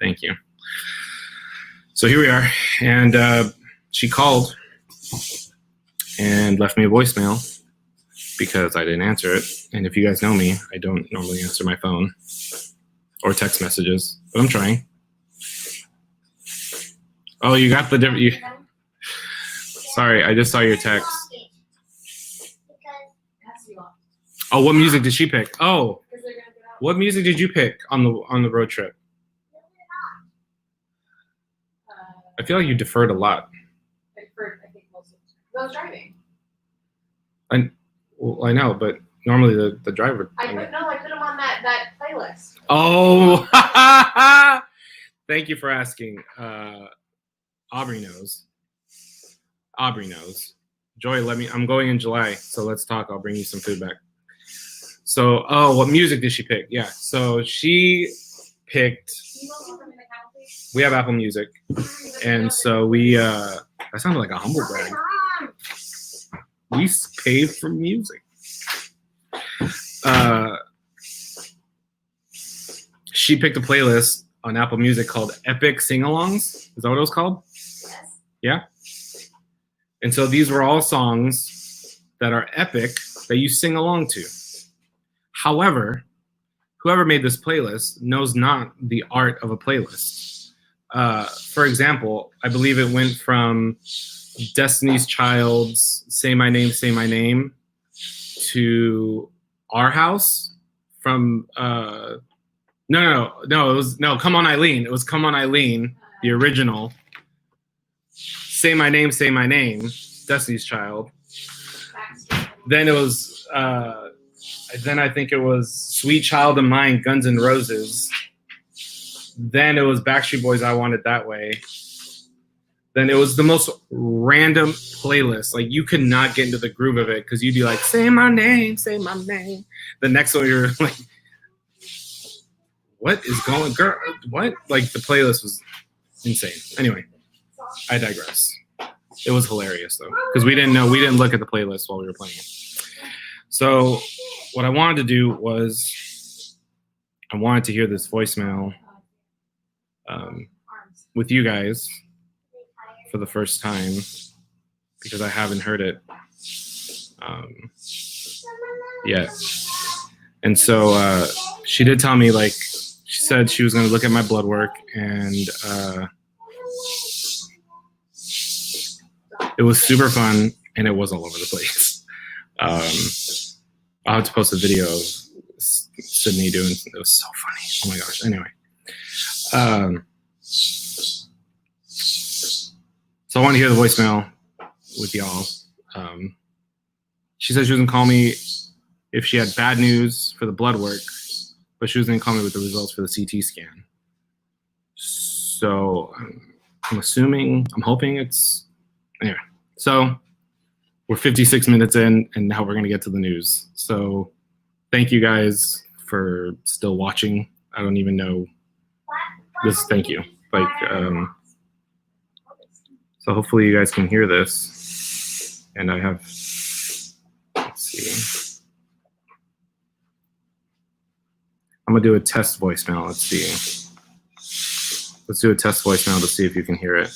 Thank you. So here we are. And she called and left me a voicemail because I didn't answer it. And if you guys know me, I don't normally answer my phone or text messages, but I'm trying. Oh, you got the different. Sorry, I just saw your text. Oh, what music did she pick? Oh, what music did you pick on the road trip? I feel like you deferred a lot. I think most of it. I was driving. I know, but normally the driver. I put them on that playlist. Oh, thank you for asking. Aubrey knows. Joy, I'm going in July, so let's talk. I'll bring you some food back. So, what music did she pick? Yeah, so she picked. We have Apple Music, and so that sounded like a humble brag. We pay for music. She picked a playlist on Apple Music called Epic Sing-Alongs. Is that what it was called? Yes. Yeah. And so these were all songs that are epic that you sing along to. However, whoever made this playlist knows not the art of a playlist. For example, I believe it went from Destiny's Child's Say My Name to Our House from no, Come On Eileen. It was Come On Eileen, the original. Say My Name, Destiny's Child. Then it was then I think it was Sweet Child of Mine, Guns N' Roses. Then it was Backstreet Boys, I Want It That Way. Then it was the most random playlist. Like, you could not get into the groove of it because you'd be like, say my name. The next one you're like, what is going, girl? What? Like, the playlist was insane. Anyway, I digress. It was hilarious though, because we didn't look at the playlist while we were playing it. So what I wanted to do was I wanted to hear this voicemail with you guys for the first time, because I haven't heard it yet. And so she did tell me, like, she said she was going to look at my blood work, and it was super fun, and it was all over the place. I'll have to post a video of Sydney doing it. It was so funny. Oh my gosh. Anyway. So I want to hear the voicemail with y'all. She said she was going to call me if she had bad news for the blood work, but she was going to call me with the results for the CT scan. So I'm hoping it's, anyway. So we're 56 minutes in, and now we're going to get to the news. So thank you guys for still watching. I don't even know this. Thank you. Like, so hopefully you guys can hear this. And I have, let's see. I'm going to do a test voicemail. Let's see. Let's do a test voicemail to see if you can hear it.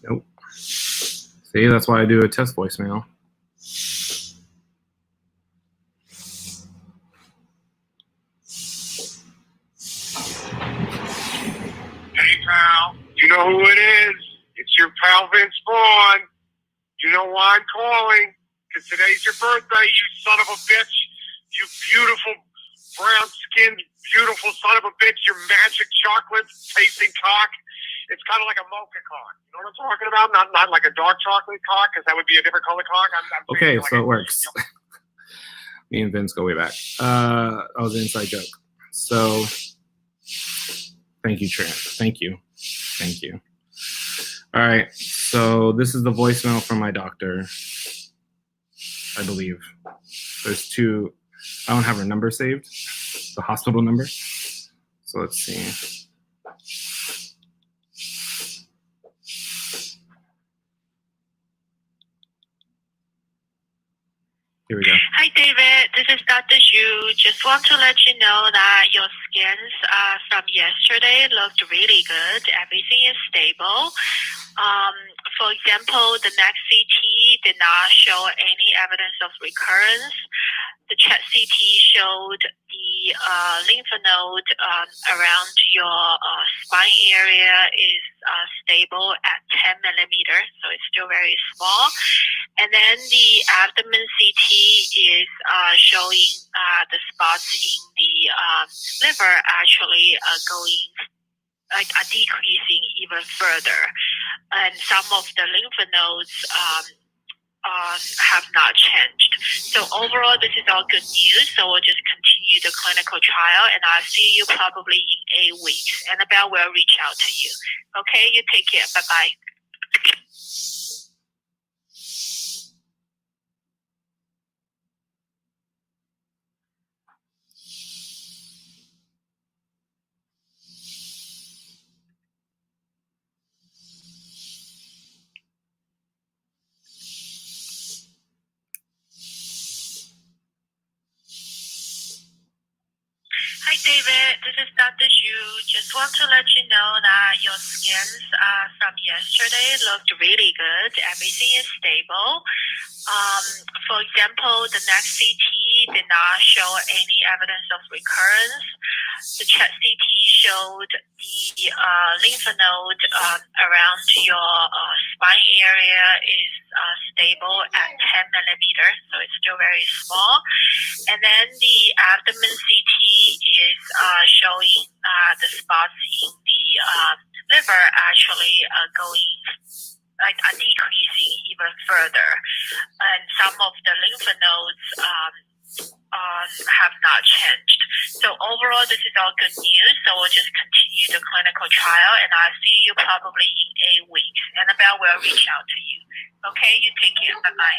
Nope. See, that's why I do a test voicemail. Hey, pal. You know who it is. It's your pal Vince Vaughn. You know why I'm calling? Because today's your birthday, you son of a bitch. You beautiful, brown-skinned, beautiful son of a bitch. Your magic chocolate tasting cock. It's kind of like a mocha cock. You know what I'm talking about? Not like a dark chocolate cock, because that would be a different color cock. Okay, so it works. Me and Vince go way back. That was an inside joke. So thank you, Trent. Thank you. All right, so this is the voicemail from my doctor, I believe. There's two. I don't have her number saved, the hospital number. So let's see. Here we go. Hi, David. This is Dr. Zhu. Just want to let you know that your scans from yesterday looked really good. Everything is stable. For example, the next CT did not show any evidence of recurrence. The chest CT showed the lymph node around your spine area is stable at 10 millimeters, so it's still very small. And then the abdomen CT is showing the spots in the liver actually are decreasing even further. And some of the lymph nodes have not changed. So overall, this is all good news. So we'll just continue the clinical trial, and I'll see you probably in 8 weeks. Annabelle will reach out to you. Okay, you take care. Bye-bye. Hi, David. This is Dr. Xu. Just want to let you know that your scans from yesterday looked really good. Everything is stable. For example, the next CT did not show any evidence of recurrence. The chest CT showed the lymph node around your spine area is stable at 10 millimeters, so it's still very small. And then the abdomen CT is showing the spots in the liver actually going are decreasing even further, and some of the lymph nodes have not changed. So overall, this is all good news. So we'll just continue the clinical trial, and I'll see you probably in 8 weeks. Annabelle will reach out to you. Okay, you take care. Bye bye.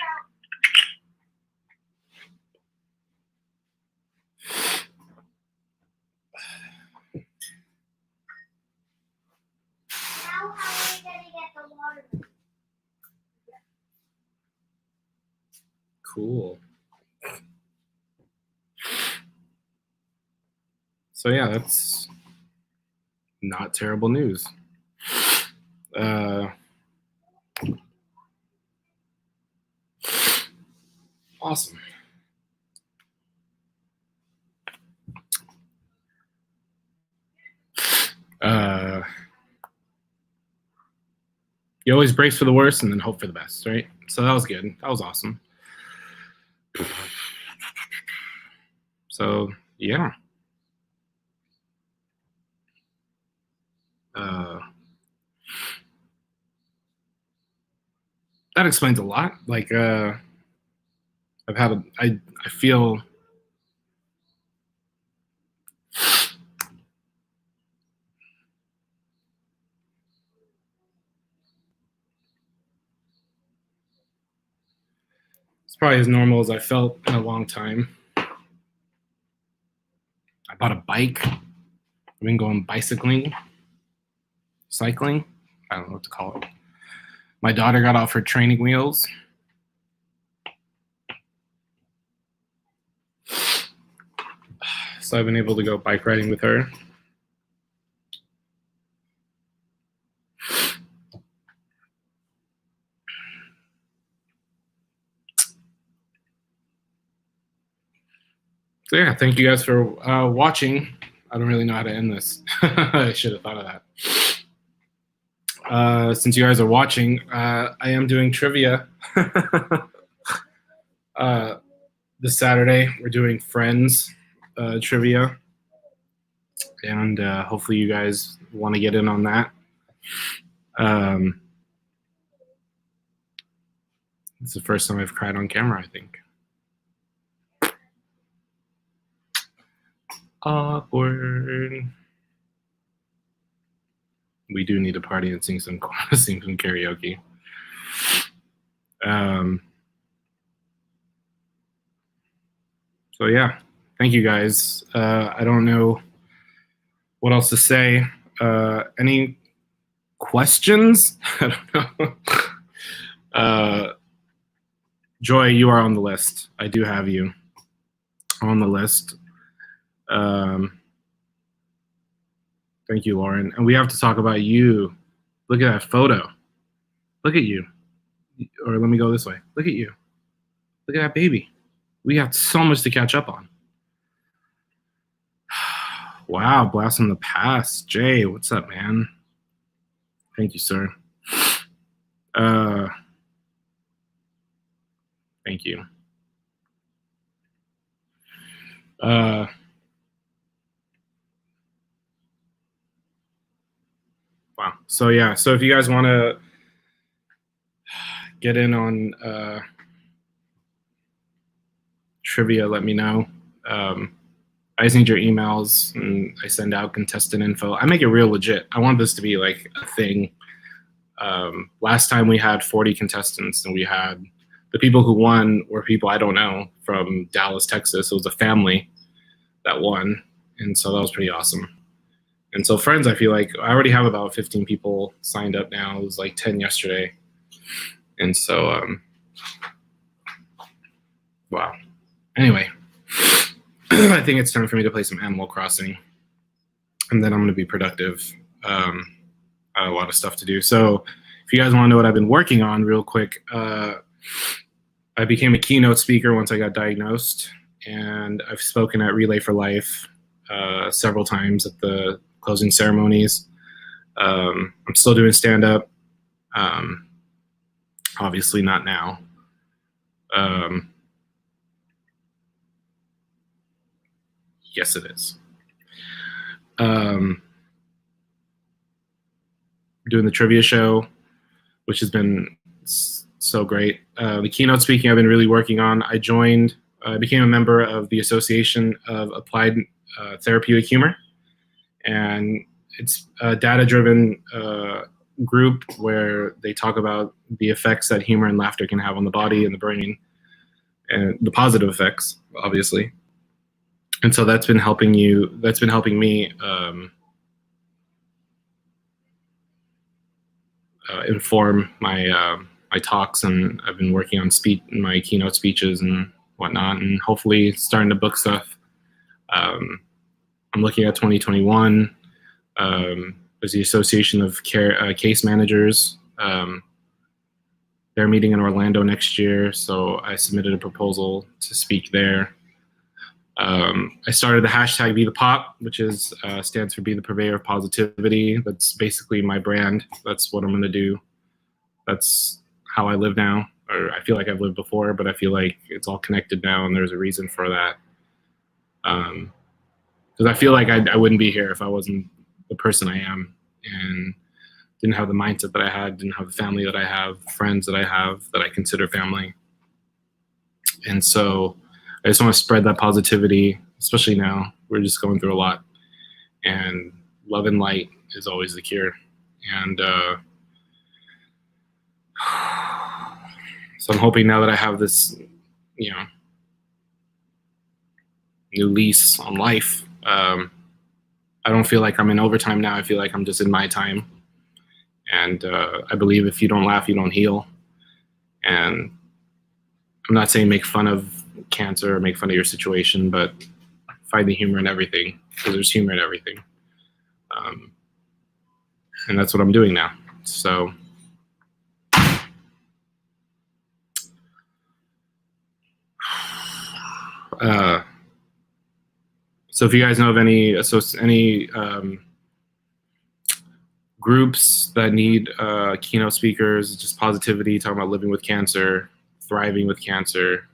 Now how are we gonna get the water? Cool. So yeah, that's not terrible news. Awesome. You always brace for the worst and then hope for the best, right? So that was good. That was awesome. So yeah. That explains a lot. Like I feel it's probably as normal as I felt in a long time. I bought a bike. I've been going cycling. I don't know what to call it. My daughter got off her training wheels. So I've been able to go bike riding with her. So yeah, thank you guys for watching. I don't really know how to end this. I should have thought of that. Since you guys are watching, I am doing trivia. This Saturday, we're doing Friends trivia. And hopefully you guys want to get in on that. It's the first time I've cried on camera, I think. Awkward. We do need to party and sing some karaoke. So yeah, thank you guys. I don't know what else to say. Any questions? I don't know. Joy, you are on the list. I do have you on the list. Thank you, Lauren. And we have to talk about you. Look at that photo. Look at you. Or let me go this way. Look at you. Look at that baby. We got so much to catch up on. Wow, blast from the past. Jay, what's up, man? Thank you, sir. Thank you. Wow. So yeah, so if you guys want to get in on trivia, let me know. I just need your emails, and I send out contestant info. I make it real legit. I want this to be like a thing. Last time we had 40 contestants, and we had the people who won were people I don't know from Dallas, Texas. It was a family that won, and so that was pretty awesome. And so Friends, I feel like I already have about 15 people signed up now. It was like 10 yesterday. And so, wow. Anyway, I think it's time for me to play some Animal Crossing, and then I'm going to be productive. I have a lot of stuff to do. So if you guys want to know what I've been working on real quick, I became a keynote speaker once I got diagnosed, and I've spoken at Relay for Life several times at the closing ceremonies. I'm still doing stand-up. Obviously not now. Yes, it is. Doing the trivia show, which has been so great. The keynote speaking I've been really working on. I became a member of the Association of Applied Therapeutic Humor, and it's a data-driven group where they talk about the effects that humor and laughter can have on the body and the brain, and the positive effects, obviously. And so that's been helping me inform my talks, and I've been working on my keynote speeches and whatnot, and hopefully starting to book stuff. I'm looking at 2021. There's the Association of Case Managers. They're meeting in Orlando next year, so I submitted a proposal to speak there. I started the hashtag Be the Pop, which stands for Be the Purveyor of Positivity. That's basically my brand. That's what I'm going to do. That's how I live now, or I feel like I've lived before, but I feel like it's all connected now, and there's a reason for that. Because I feel like I wouldn't be here if I wasn't the person I am, and didn't have the mindset that I had, didn't have the family that I have, friends that I have that I consider family. And so I just want to spread that positivity, especially now. We're just going through a lot, and love and light is always the cure. And so I'm hoping now that I have this, new lease on life, I don't feel like I'm in overtime now. I feel like I'm just in my time. And I believe if you don't laugh, you don't heal. And I'm not saying make fun of cancer or make fun of your situation, but find the humor in everything, because there's humor in everything. And that's what I'm doing now. So so if you guys know of any groups that need keynote speakers, just positivity, talking about living with cancer, thriving with cancer,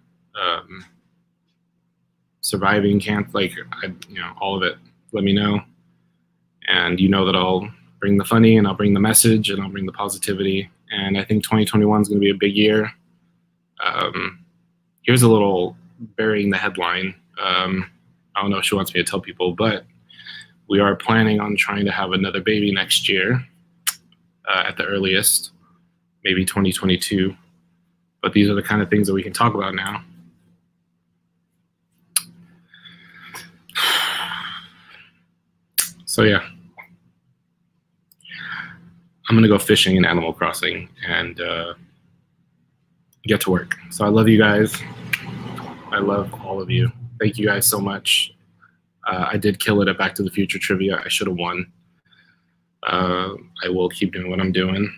surviving cancer, all of it, let me know. And that I'll bring the funny, and I'll bring the message, and I'll bring the positivity. And I think 2021 is going to be a big year. Here's a little burying the headline. I don't know if she wants me to tell people, but we are planning on trying to have another baby next year, at the earliest, maybe 2022. But these are the kind of things that we can talk about now. So yeah, I'm gonna go fishing in Animal Crossing and get to work. So I love you guys. I love all of you. Thank you guys so much. I did kill it at Back to the Future Trivia. I should have won. I will keep doing what I'm doing.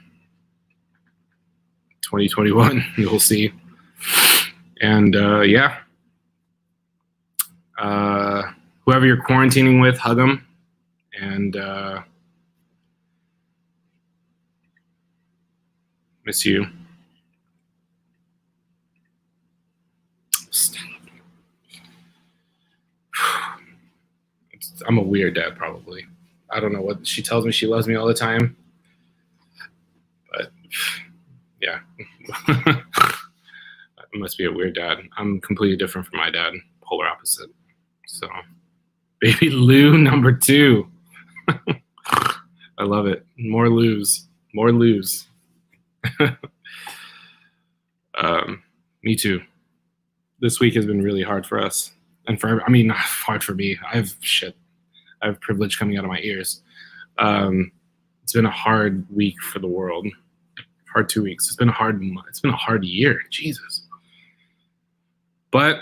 2021, you'll see. And yeah. Whoever you're quarantining with, hug them. And miss you. I'm a weird dad, probably. I don't know what she tells me. She loves me all the time, but yeah, I must be a weird dad. I'm completely different from my dad, polar opposite. So, baby Lou number 2. I love it. More Lou's, more Lou's. Me too. This week has been really hard for us, and not hard for me. I have privilege coming out of my ears. It's been a hard week for the world. Hard 2 weeks. It's been a hard year. Jesus. But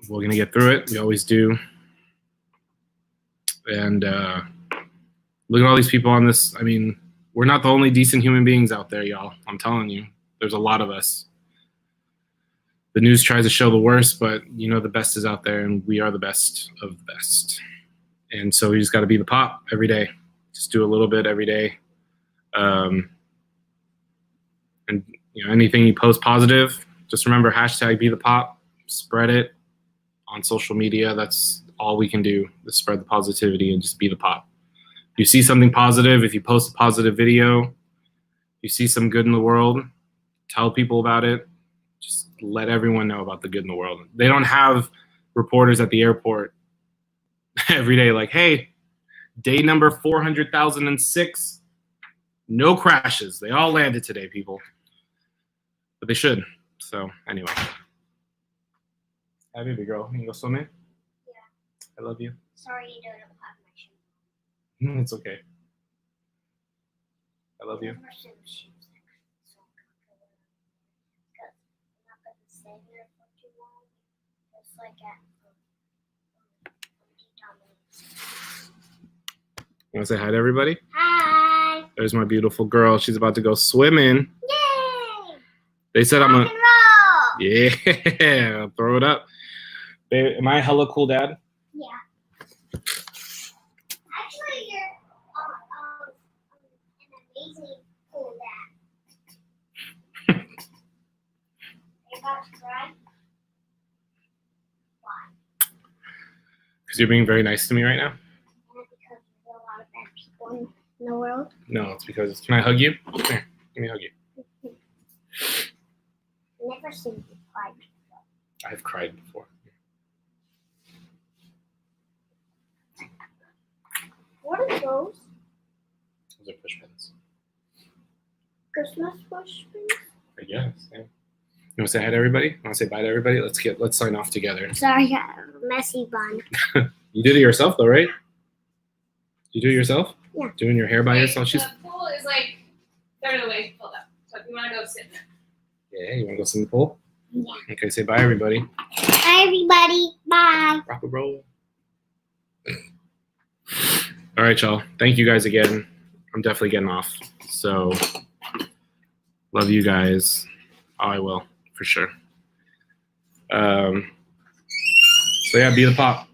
we're gonna get through it. We always do. And look at all these people on this. I mean, we're not the only decent human beings out there, y'all. I'm telling you, there's a lot of us. The news tries to show the worst, but you know the best is out there, and we are the best of the best. And so you just got to be the pop every day. Just do a little bit every day. And you know, anything you post positive, just remember hashtag be the pop. Spread it on social media. That's all we can do, is spread the positivity and just be the pop. If you see something positive, if you post a positive video, if you see some good in the world, tell people about it. Just let everyone know about the good in the world. They don't have reporters at the airport every day like, hey, day number 400,006, no crashes. They all landed today, people. But they should. So anyway. Hi, baby girl. You can go swimming? Yeah. I love you. Sorry you don't have my shoes. It's okay. I love you. Never seen the shoes actually, so I'm not gonna stay there for too long. Just like at You want to say hi to everybody? Hi! There's my beautiful girl. She's about to go swimming. Yay! They said I'm Rock a... and roll! Yeah, throw it up. Babe, am I hella cool dad? Yeah. Actually, you're an amazing cool dad. Are you about to cry? Why? Because you're being very nice to me right now? And because there's a lot of bad people in the world. No, it's because... Can I hug you? Come here. Let me hug you. Never seen you cry before. I've cried before. What are those? Those are push pins. Christmas push pins? I guess, yeah. You want to say hi to everybody? You want to say bye to everybody? Let's sign off together. Sorry, I have a messy bun. You did it yourself though, right? You do it yourself? Yeah. Doing your hair by yourself? The pool is like third of the way filled up. So if you want to go sit in there. Yeah, you want to go sit in the pool? Yeah. Okay, say bye everybody. Bye, everybody. Bye. Rock and roll. All right, y'all. Thank you guys again. I'm definitely getting off. So, love you guys. Oh, I will, for sure. So yeah, be the pop.